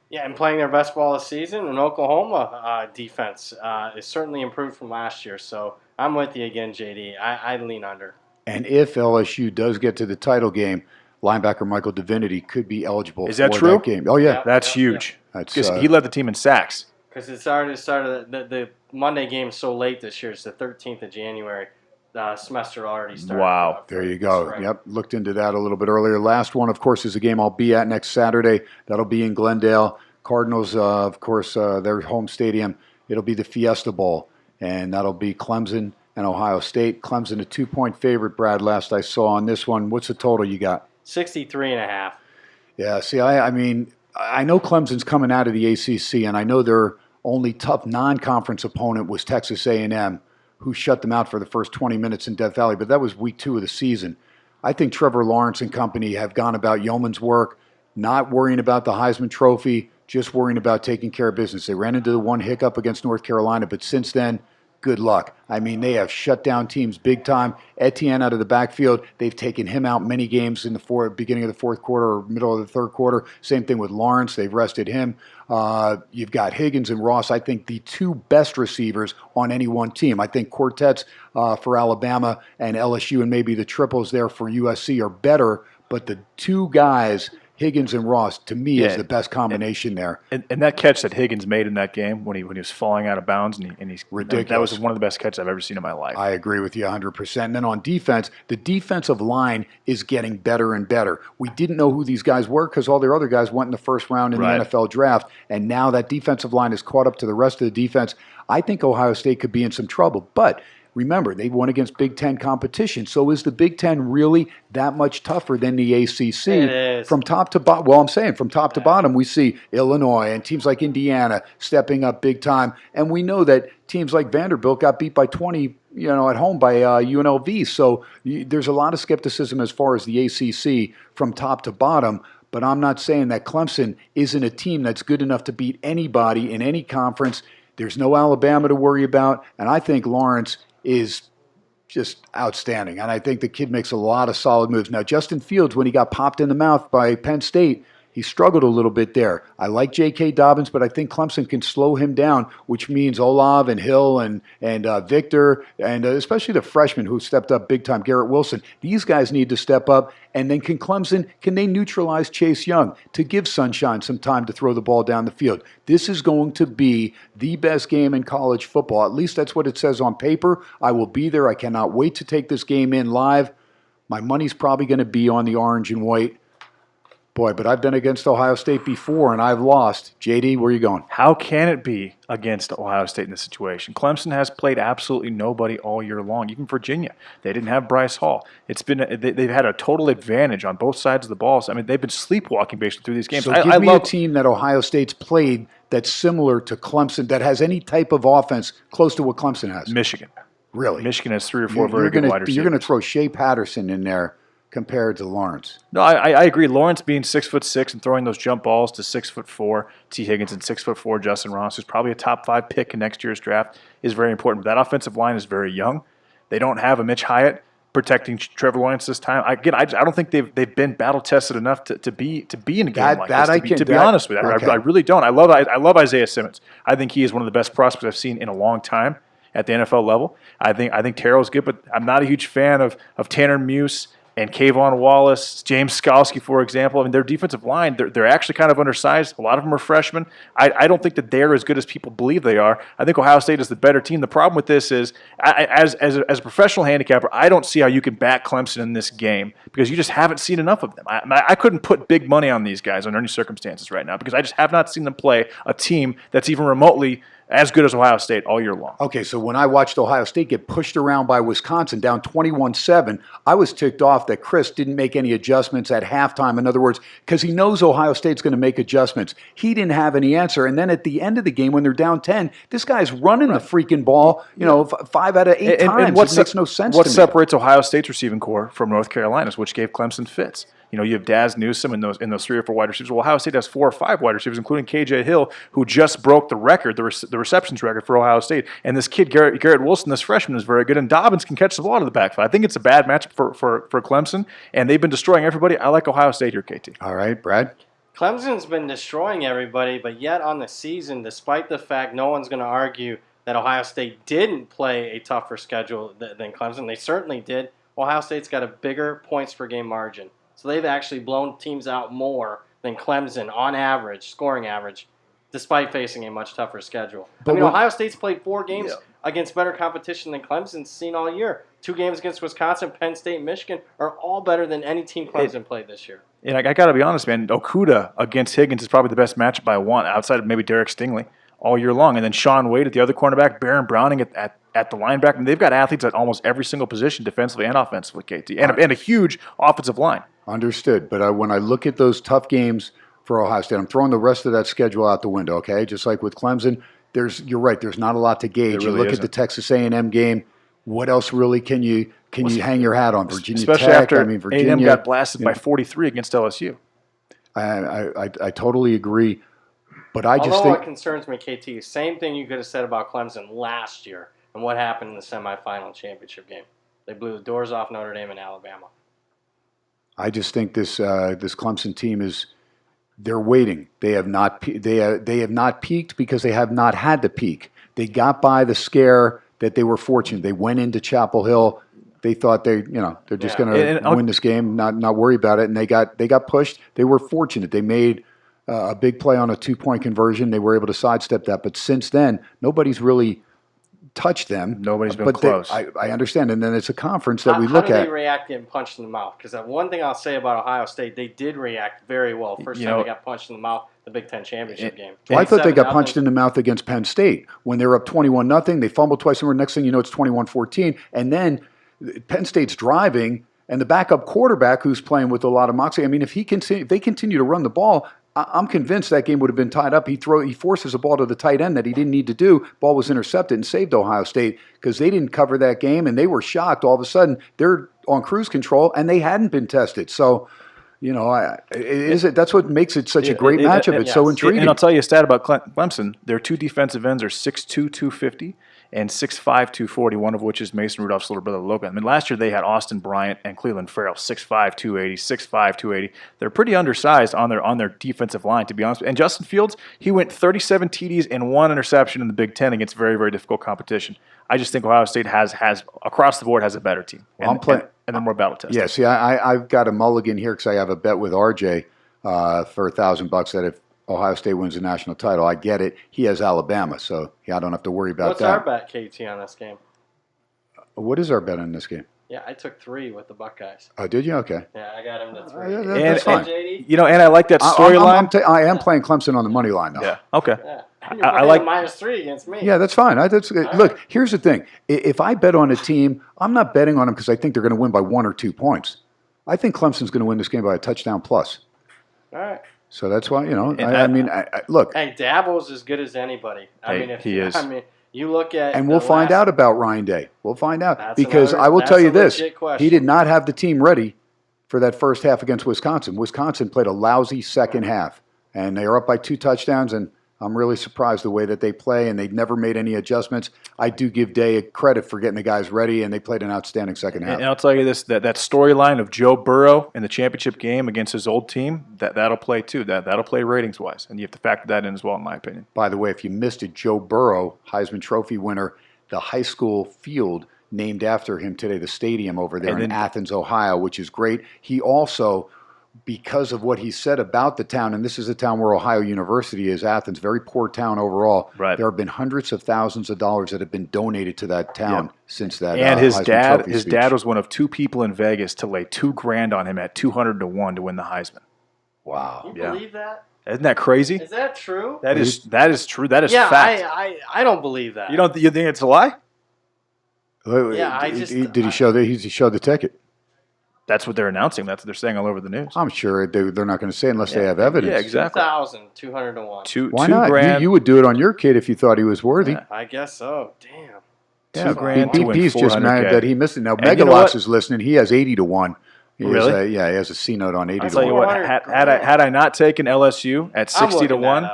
Yeah, and playing their best ball this season, and Oklahoma defense is certainly improved from last year. So I'm with you again, JD. I lean under. And if LSU does get to the title game, linebacker Michael Divinity could be eligible is that for true? that game. Oh, yeah. That's huge. Because he led the team in sacks. Because it's already started. The Monday game so late this year. It's the 13th of January. The semester already started. Wow. There you go. Yep. Looked into that a little bit earlier. Last one, of course, is a game I'll be at next Saturday. That'll be in Glendale. Cardinals, of course, their home stadium. It'll be the Fiesta Bowl. And that'll be Clemson and Ohio State. Clemson, a 2-point favorite, Brad, last I saw on this one. What's the total you got? 63.5. Yeah, see, I mean, I know Clemson's coming out of the ACC, and I know their only tough non-conference opponent was Texas A&M, who shut them out for the first 20 minutes in Death Valley, but that was week 2 of the season. I think Trevor Lawrence and company have gone about yeoman's work, not worrying about the Heisman Trophy, just worrying about taking care of business. They ran into the one hiccup against North Carolina, but since then, good luck. I mean, they have shut down teams big time. Etienne out of the backfield, they've taken him out many games in the beginning of the fourth quarter or middle of the third quarter. Same thing with Lawrence. They've rested him. You've got Higgins and Ross, I think the 2 best receivers on any one team. I think quartets for Alabama and LSU and maybe the triples there for USC are better, but the 2 guys, Higgins and Ross, to me, is the best combination there. And that catch that Higgins made in that game when he was falling out of bounds, and he's ridiculous. That was one of the best catches I've ever seen in my life. I agree with you 100%. And then on defense, the defensive line is getting better and better. We didn't know who these guys were because all their other guys went in the first round in the NFL draft, and now that defensive line is caught up to the rest of the defense. I think Ohio State could be in some trouble, but remember, they won against Big Ten competition. So is the Big Ten really that much tougher than the ACC? It is. From top to bottom, well, I'm saying from top to bottom, we see Illinois and teams like Indiana stepping up big time. And we know that teams like Vanderbilt got beat by 20, at home by UNLV. So there's a lot of skepticism as far as the ACC from top to bottom. But I'm not saying that Clemson isn't a team that's good enough to beat anybody in any conference. There's no Alabama to worry about. And I think Lawrence is just outstanding. And I think the kid makes a lot of solid moves. Now, Justin Fields, when he got popped in the mouth by Penn State, he struggled a little bit there. I like J.K. Dobbins, but I think Clemson can slow him down, which means Olav and Hill and Victor, and especially the freshman who stepped up big time, Garrett Wilson. These guys need to step up. And then can they neutralize Chase Young to give Sunshine some time to throw the ball down the field? This is going to be the best game in college football. At least that's what it says on paper. I will be there. I cannot wait to take this game in live. My money's probably going to be on the orange and white. Boy, but I've been against Ohio State before, and I've lost. JD, where are you going? How can it be against Ohio State in this situation? Clemson has played absolutely nobody all year long, even Virginia. They didn't have Bryce Hall. They've had a total advantage on both sides of the ball. So, I mean, they've been sleepwalking basically through these games. So give me a team that Ohio State's played that's similar to Clemson, that has any type of offense close to what Clemson has. Michigan. Really? Michigan has 3 or 4 very good wide receivers. You're going to throw Shea Patterson in there compared to Lawrence. No, I agree. Lawrence being 6'6" and throwing those jump balls to 6'4" T. Higgins and 6'4" Justin Ross, who's probably a top 5 pick in next year's draft, is very important. But that offensive line is very young. They don't have a Mitch Hyatt protecting Trevor Lawrence this time. I don't think they've been battle tested enough to be in a game like this. To be honest with you, okay. I really don't. I love Isaiah Simmons. I think he is one of the best prospects I've seen in a long time at the NFL level. I think Terrell's good, but I'm not a huge fan of Tanner Muse and Kayvon Wallace, James Skalski, for example. I mean, their defensive line, they're actually kind of undersized. A lot of them are freshmen. I don't think that they're as good as people believe they are. I think Ohio State is the better team. The problem with this is, as a professional handicapper, I don't see how you can back Clemson in this game because you just haven't seen enough of them. I couldn't put big money on these guys under any circumstances right now because I just have not seen them play a team that's even remotely as good as Ohio State all year long. Okay, so when I watched Ohio State get pushed around by Wisconsin down 21-7, I was ticked off that Chris didn't make any adjustments at halftime. In other words, because he knows Ohio State's going to make adjustments. He didn't have any answer. And then at the end of the game, when they're down 10, this guy's running the freaking ball, 5 out of 8 times. And it makes no sense to me. What separates Ohio State's receiving core from North Carolina's, which gave Clemson fits? You have Daz Newsome in those 3 or 4 wide receivers. Well, Ohio State has 4 or 5 wide receivers, including KJ Hill, who just broke the record, the receptions record for Ohio State. And this kid, Garrett Wilson, this freshman, is very good. And Dobbins can catch the ball out of the backfield. I think it's a bad matchup for Clemson, and they've been destroying everybody. I like Ohio State here, KT. All right, Brad? Clemson's been destroying everybody, but yet on the season, despite the fact no one's going to argue that Ohio State didn't play a tougher schedule than Clemson, they certainly did. Ohio State's got a bigger points per game margin. So they've actually blown teams out more than Clemson on average, scoring average, despite facing a much tougher schedule. But Ohio State's played 4 games against better competition than Clemson's seen all year. 2 games against Wisconsin, Penn State, Michigan are all better than any team Clemson played this year. And I got to be honest, man, Okudah against Higgins is probably the best matchup I want outside of maybe Derek Stingley all year long. And then Sean Wade at the other cornerback, Baron Browning at the linebacker. And they've got athletes at almost every single position, defensively and offensively, KT, and a huge offensive line. Understood. But when I look at those tough games for Ohio State, I'm throwing the rest of that schedule out the window, okay? Just like with Clemson, you're right, there's not a lot to gauge. Really you look isn't. At the Texas A&M game, what else really can you hang your hat on? Virginia Especially Tech, after Virginia A&M got blasted by 43 against LSU. I totally agree. But I just think what concerns me, KT, same thing you could have said about Clemson last year and what happened in the semifinal championship game. They blew the doors off Notre Dame and Alabama. I just think this Clemson team they're waiting. They have not peaked because they have not had to peak. They got by the scare that they were fortunate. They went into Chapel Hill. They thought they're just going to win this game, not worry about it, and they got pushed. They were fortunate. They made a big play on a 2-point conversion. They were able to sidestep that. But since then, nobody's really touched them. Nobody's been close. I understand. And then it's a conference that we look at. How do they react getting punched in the mouth? Because one thing I'll say about Ohio State, they did react very well. First time they got punched in the mouth, the Big Ten championship game. Well, I thought they got punched in the mouth against Penn State. When they were up 21-0, they fumbled twice, and next thing you know, it's 21-14. And then Penn State's driving, and the backup quarterback who's playing with a lot of moxie, I mean, if they continue to run the ball, I'm convinced that game would have been tied up. He forces a ball to the tight end that he didn't need to do. Ball was intercepted and saved Ohio State because they didn't cover that game, and they were shocked. All of a sudden, they're on cruise control, and they hadn't been tested. So, that's what makes it such a great matchup. It's so intriguing. And I'll tell you a stat about Clemson. Their 2 defensive ends are 6'2", 250. And 6'5", 240, one of which is Mason Rudolph's little brother, Logan. I mean, last year they had Austin Bryant and Cleveland Farrell, 6'5", 280, 6'5", 280. They're pretty undersized on their defensive line, to be honest. And Justin Fields, he went 37 TDs and 1 interception in the Big Ten against very, very difficult competition. I just think Ohio State has across the board has a better team. And they're more battle tested. Yeah, see, I've got a mulligan here because I have a bet with RJ for $1,000 that if Ohio State wins the national title. I get it. He has Alabama, so I don't have to worry about that. What's our bet, KT, on this game? What is our bet on this game? Yeah, I took 3 with the Buckeyes. Oh, did you? Okay. Yeah, I got him to 3. That's fine. JD? You know, and I like that storyline. I am playing Clemson on the money line now. Yeah. Okay. Yeah. I like -3 against me. Yeah, that's fine. Look, here's the thing. If I bet on a team, I'm not betting on them because I think they're going to win by 1 or 2 points. I think Clemson's going to win this game by a touchdown plus. All right. So that's why, look. Hey, Dabo's as good as anybody. He is. You look at. And we'll find out about Ryan Day. We'll find out. Because I will that's tell you a this. legit question. He did not have the team ready for that first half against Wisconsin. Wisconsin played a lousy second half. And they are up by 2 touchdowns. And I'm really surprised the way that they play. And they've never made any adjustments. I do give Day credit for getting the guys ready. And they played an outstanding second half. And I'll tell you this, that storyline of Joe Burrow in the championship game against his old team, that'll play too. That'll play ratings-wise. And you have to factor that in as well, in my opinion. By the way, if you missed it, Joe Burrow, Heisman Trophy winner, the high school field named after him today, the stadium over there in Athens, Ohio, which is great. He also, because of what he said about the town, and this is a town where Ohio University is, Athens, very poor town overall. Right. There have been hundreds of thousands of dollars that have been donated to that town since that. And his Heisman his dad was one of 2 people in Vegas to lay $2,000 on him at 200 to 1 to win the Heisman. Wow. You believe that? Isn't that crazy? Is that true? That is true. That is yeah, fact. I don't believe that. You think it's a lie? Yeah, did he show the ticket? That's what they're announcing. That's what they're saying all over the news. I'm sure they're not going to say unless they have evidence. Yeah, exactly. 2,200 to 1. Why not? $2,000. You would do it on your kid if you thought he was worthy. Yeah, I guess so. Damn. Yeah, $2,000 to win BP's just mad that he missed it. Now, Megalox is listening. He has 80 to 1. Really? He has a C note on 80 to 1. I'll tell you what, had I not taken LSU at 60 to 1,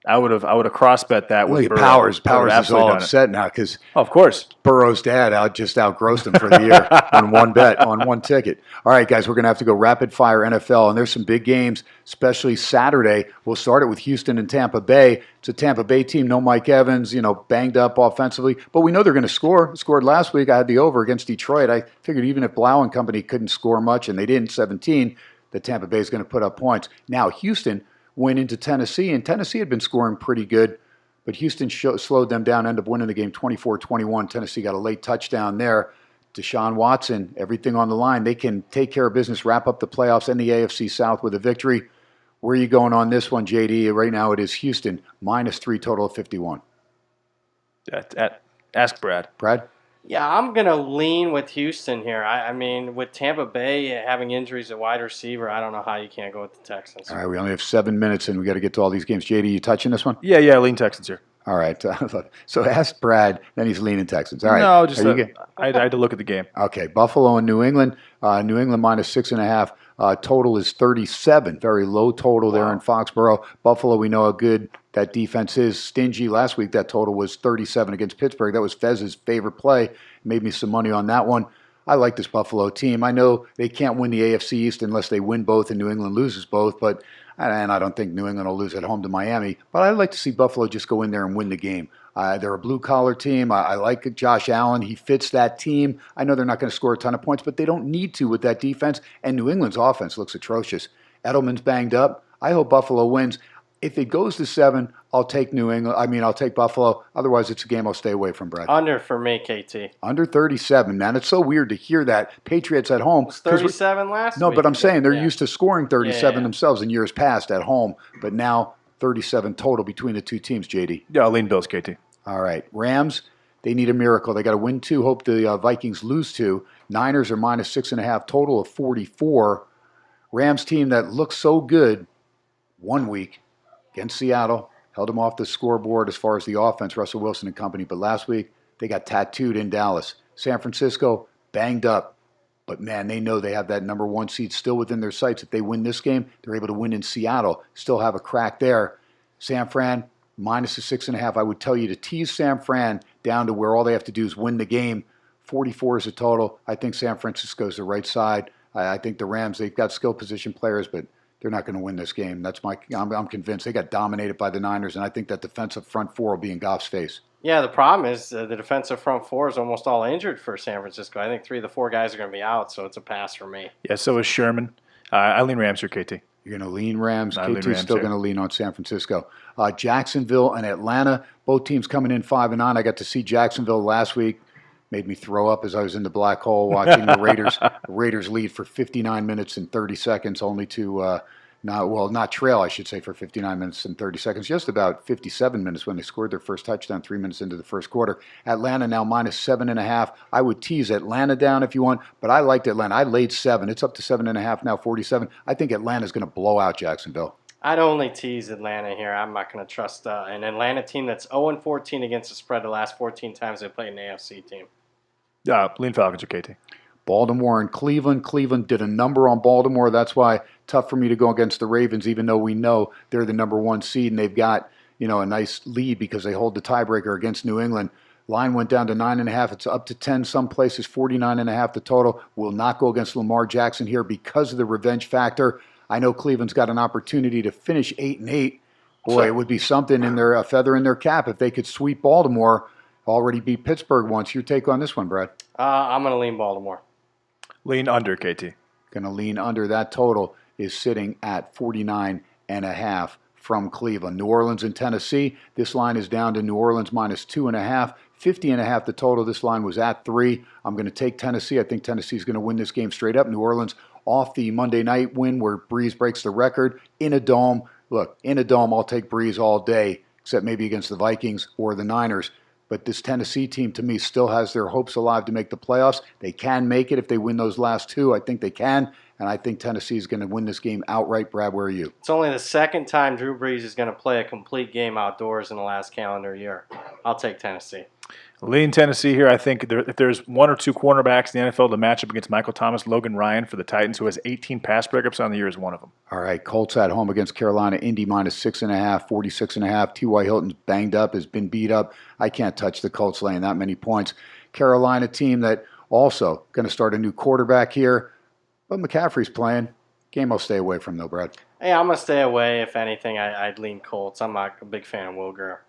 I would have cross bet that with Burrow. Powers is all upset now because of course Burrow's dad outgrossed him for the year on one bet on one ticket. All right, guys, we're going to have to go rapid fire NFL, and there's some big games, especially Saturday. We'll start it with Houston and Tampa Bay. It's a Tampa Bay team, no Mike Evans, banged up offensively, but we know they're going to score. Scored last week. I had the over against Detroit. I figured even if Blau and company couldn't score much, and they didn't, 17, that Tampa Bay is going to put up points. Now Houston went into Tennessee, and Tennessee had been scoring pretty good, but Houston slowed them down, ended up winning the game 24-21. Tennessee got a late touchdown there. Deshaun Watson, everything on the line. They can take care of business, wrap up the playoffs and the AFC South with a victory. Where are you going on this one, JD? Right now it is Houston, -3, total of 51. Ask Brad. Brad? Yeah, I'm going to lean with Houston here. I mean, with Tampa Bay having injuries at wide receiver, I don't know how you can't go with the Texans. All right, we only have 7 minutes, and we got to get to all these games. JD, you touching this one? Yeah, lean Texans here. All right. So ask Brad, then he's leaning Texans. All right. No, just I had to look at the game. Okay, Buffalo and New England. New England -6.5. Total is 37. Very low total there in Foxborough. Buffalo, we know how good that defense is. Stingy. Last week, that total was 37 against Pittsburgh. That was Fez's favorite play. Made me some money on that one. I like this Buffalo team. I know they can't win the AFC East unless they win both and New England loses both, and I don't think New England will lose at home to Miami. But I'd like to see Buffalo just go in there and win the game. They're a blue-collar team. I like Josh Allen. He fits that team. I know they're not going to score a ton of points, but they don't need to with that defense. And New England's offense looks atrocious. Edelman's banged up. I hope Buffalo wins. If it goes to 7, I'll take I'll take Buffalo. Otherwise, it's a game I'll stay away from, Brad. Under for me, KT. Under 37, man. It's so weird to hear that. Patriots at home. It was 37 last week. No, but I'm saying they're used to scoring 37 themselves in years past at home. But now 37 total between the two teams, JD. Yeah, I'll lean Bills, KT. All right. Rams, they need a miracle. They got to win 2. Hope the Vikings lose 2. Niners are -6.5, total of 44. Rams team that looks so good 1 week against Seattle, held them off the scoreboard as far as the offense, Russell Wilson and company. But last week, they got tattooed in Dallas. San Francisco, banged up. But, man, they know they have that number 1 seed still within their sights. If they win this game, they're able to win in Seattle, still have a crack there. San Fran, -6.5. I would tell you to tease San Fran down to where all they have to do is win the game. 44 is a total. I think San Francisco's the right side. I think the Rams, they've got skill position players, but they're not going to win this game. I'm convinced. They got dominated by the Niners, and I think that defensive front 4 will be in Goff's face. Yeah, the problem is the defensive front 4 is almost all injured for San Francisco. I think 3 of the 4 guys are going to be out, so it's a pass for me. Yeah, so is Sherman. I lean Rams here, KT. You're going to lean Rams. KT's still going to lean on San Francisco. Jacksonville and Atlanta, both teams coming in 5-9. I got to see Jacksonville last week. made me throw up as I was in the black hole watching the Raiders lead for 59 minutes and 30 seconds, only to not trail, I should say, for 59 minutes and 30 seconds, just about 57 minutes when they scored their first touchdown 3 minutes into the first quarter. Atlanta now minus 7.5. I would tease Atlanta down if you want, but I liked Atlanta. I laid 7. It's up to 7.5 now, 47. I think Atlanta's going to blow out Jacksonville. I'd only tease Atlanta here. I'm not going to trust an Atlanta team that's 0-14 against the spread the last 14 times they played an AFC team. Lean Falcons or KT. Baltimore and Cleveland. Cleveland did a number on Baltimore. That's why tough for me to go against the Ravens, even though we know they're the number 1 seed and they've got a nice lead because they hold the tiebreaker against New England. Line went down to 9.5. It's up to 10 some places, 49.5 the total. Will not go against Lamar Jackson here because of the revenge factor. I know Cleveland's got an opportunity to finish 8-8. Boy, it would be something a feather in their cap if they could sweep Baltimore. Already beat Pittsburgh once. Your take on this one, Brad? I'm going to lean Baltimore. Lean under, KT. Going to lean under. That total is sitting at 49.5 from Cleveland. New Orleans and Tennessee. This line is down to New Orleans minus 2.5. 50.5 the total. This line was at 3. I'm going to take Tennessee. I think Tennessee's going to win this game straight up. New Orleans off the Monday night win where Breeze breaks the record in a dome. Look, in a dome, I'll take Breeze all day, except maybe against the Vikings or the Niners. But this Tennessee team, to me, still has their hopes alive to make the playoffs. They can make it if they win those last 2. I think they can. And I think Tennessee is going to win this game outright. Brad, where are you? It's only the second time Drew Brees is going to play a complete game outdoors in the last calendar year. I'll take Tennessee. Lean Tennessee here. I think if there's 1 or 2 cornerbacks in the NFL to match up against Michael Thomas, Logan Ryan for the Titans, who has 18 pass breakups on the year, is one of them. All right, Colts at home against Carolina. Indy minus 6.5, 46.5. T.Y. Hilton's banged up, has been beat up. I can't touch the Colts laying that many points. Carolina team that also going to start a new quarterback here, but McCaffrey's playing. Game I'll stay away from, though, Brad. Hey, I'm going to stay away. If anything, I'd lean Colts. I'm not a big fan of Will Grier.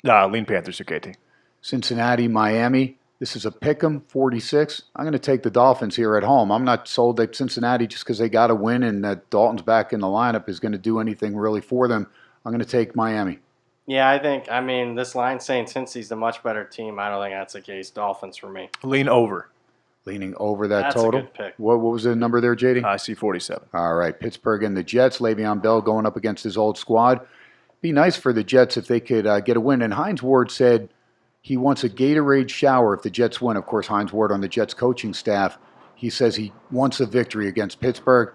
Lean Panthers or KT. Cincinnati, Miami. This is a pick'em, 46. I'm going to take the Dolphins here at home. I'm not sold that Cincinnati, just because they got to win and that Dalton's back in the lineup, is going to do anything really for them. I'm going to take Miami. Yeah, this line's saying Cincy's the much better team. I don't think that's the case. Dolphins for me. Lean over. Leaning over that That's total. A good pick. What was the number there, JD? I see 47. All right, Pittsburgh and the Jets. Le'Veon Bell going up against his old squad. Be nice for the Jets if they could get a win. And Hines Ward said he wants a Gatorade shower if the Jets win. Of course, Hines Ward on the Jets coaching staff. He says he wants a victory against Pittsburgh.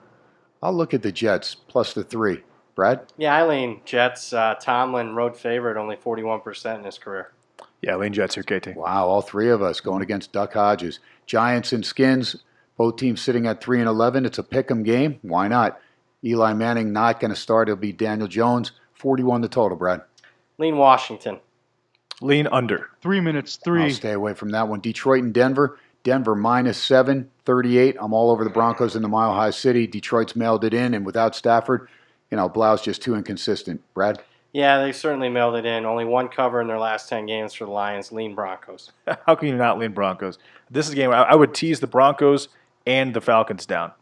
I'll look at the Jets plus the 3. Brad? Yeah, I lean Jets. Tomlin, road favorite, only 41% in his career. Yeah, lean Jets here, KT. Wow, all 3 of us going against Duck Hodges. Giants and Skins, both teams sitting at 3-11. It's a pick'em game. Why not? Eli Manning not going to start. It'll be Daniel Jones. 41 the total, Brad. Lean Washington. Lean under. 3 minutes, 3. I'll stay away from that one. Detroit and Denver. Denver minus 7, 38. I'm all over the Broncos in the Mile High City. Detroit's mailed it in, and without Stafford, Blau's just too inconsistent. Brad? Yeah, they certainly mailed it in. Only 1 cover in their last 10 games for the Lions. Lean Broncos. How can you not lean Broncos? This is a game I would tease the Broncos and the Falcons down.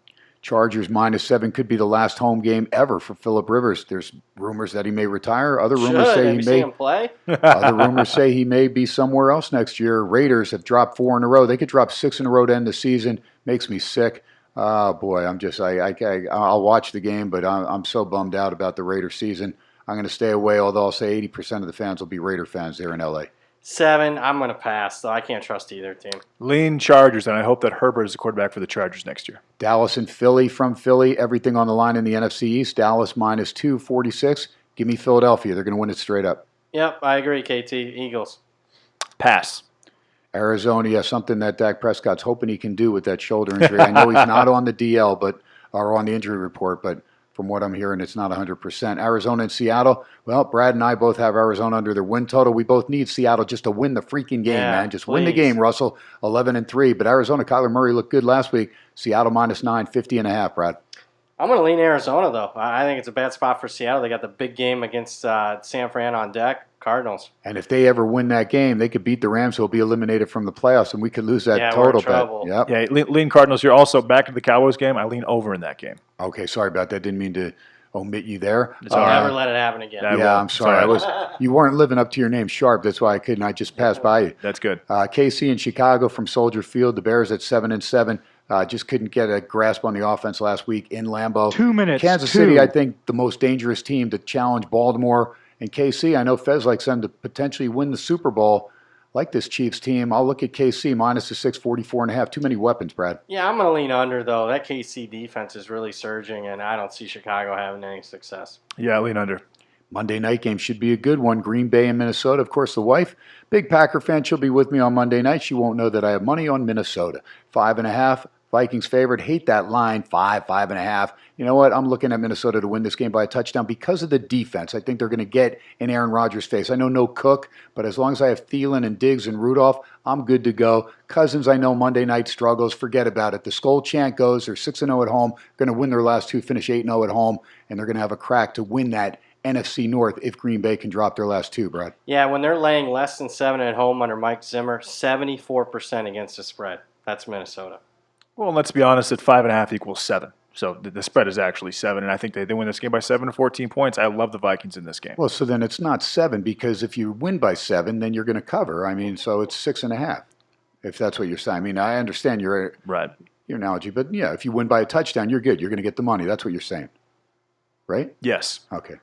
Chargers minus 7 could be the last home game ever for Phillip Rivers. There's rumors that he may retire. Other rumors say he may play. Other rumors say he may be somewhere else next year. Raiders have dropped 4 in a row. They could drop 6 in a row to end the season. Makes me sick. Oh boy, I'll watch the game, but I'm so bummed out about the Raider season. I'm going to stay away. Although I'll say 80% of the fans will be Raider fans there in LA. 7, I'm going to pass, though. I can't trust either team. Lean Chargers, and I hope that Herbert is the quarterback for the Chargers next year. Dallas and Philly from Philly. Everything on the line in the NFC East. Dallas minus 2, 46. Give me Philadelphia. They're going to win it straight up. Yep, I agree, KT. Eagles. Pass. Arizona, something that Dak Prescott's hoping he can do with that shoulder injury. I know he's not on the DL, or on the injury report, but from what I'm hearing, it's not 100%. Arizona and Seattle. Well, Brad and I both have Arizona under their win total. We both need Seattle just to win the freaking game, man. Just win the game, Russell. 11-3. But Arizona, Kyler Murray looked good last week. Seattle minus 9, 50.5, Brad. I'm going to lean Arizona, though. I think it's a bad spot for Seattle. They got the big game against San Fran on deck. Cardinals. And if they ever win that game, they could beat the Rams, who will be eliminated from the playoffs, and we could lose that total bet. Yep. Yeah, lean Cardinals. You're also back to the Cowboys game. I lean over in that game. Okay, sorry about that. Didn't mean to omit you there. Never let it happen again. I'm sorry. You weren't living up to your name, Sharp. That's why I couldn't. I just passed by you. That's good. KC in Chicago from Soldier Field. The Bears at 7-7. Just couldn't get a grasp on the offense last week in Lambeau. 2 minutes. Kansas City, I think, the most dangerous team to challenge Baltimore. And KC, I know Fez likes them to potentially win the Super Bowl. Like this Chiefs team, I'll look at KC minus the 644.5. Too many weapons, Brad. Yeah, I'm going to lean under, though. That KC defense is really surging, and I don't see Chicago having any success. Yeah, lean under. Monday night game should be a good one. Green Bay and Minnesota. Of course, the wife, big Packer fan, she'll be with me on Monday night. She won't know that I have money on Minnesota. 5.5. Vikings favored. Hate that line. 5.5. You know what? I'm looking at Minnesota to win this game by a touchdown because of the defense. I think they're going to get in Aaron Rodgers' face. I know no Cook, but as long as I have Thielen and Diggs and Rudolph, I'm good to go. Cousins, I know Monday night struggles. Forget about it. The Skull chant goes. They're 6-0 at home. Going to win their last two, finish 8-0 at home, and they're going to have a crack to win that NFC North if Green Bay can drop their last two, Brad. Yeah, when they're laying less than 7 at home under Mike Zimmer, 74% against the spread. That's Minnesota. Well, let's be honest, at 5.5 equals 7. So the spread is actually 7, and I think they win this game by 7 to 14 points. I love the Vikings in this game. Well, so then it's not 7 because if you win by 7, then you're going to cover. I mean, so it's 6.5 if that's what you're saying. I mean, I understand your analogy, but yeah, if you win by a touchdown, you're good. You're going to get the money. That's what you're saying, right? Yes. Okay.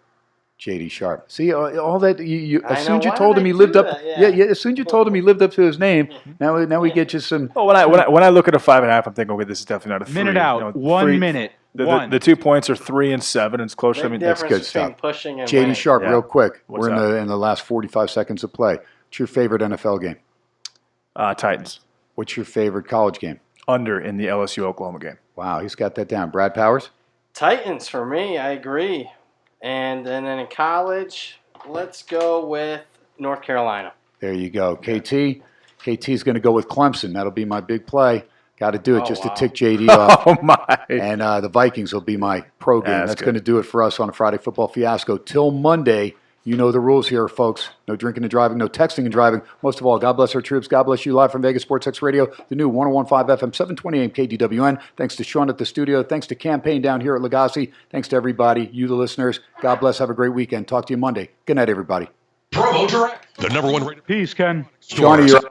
JD Sharp. See, all that you as soon as you Why told did him I he do lived up. that? Yeah, as soon as you told him he lived up to his name. Now we get you some. Well, when I look at a 5.5, I'm thinking, okay, this is definitely not a 3. Minute out. 1 minute. The 2 points are 3 and 7. It's closer. I mean, that's good stuff. Pushing and JD winning. Sharp, real quick. What's We're in the last 45 seconds of play. What's your favorite NFL game? Titans. What's your favorite college game? Under in the LSU Oklahoma game. Wow, he's got that down. Brad Powers? Titans for me. I agree. And then in college, let's go with North Carolina. There you go. KT's going to go with Clemson. That'll be my big play. Got to do it to tick JD off. Oh, my. And the Vikings will be my pro game. That's going to do it for us on a Friday Football Fiasco. Till Monday, you know the rules here, folks. No drinking and driving, no texting and driving. Most of all, God bless our troops. God bless you. Live from Vegas Sports X Radio, the new 101.5 FM, 720 AM KDWN. Thanks to Sean at the studio. Thanks to Campaign down here at Legacy. Thanks to everybody, you the listeners. God bless. Have a great weekend. Talk to you Monday. Good night, everybody. Promo Direct, the #1 rated. Peace, Ken. Johnny, you're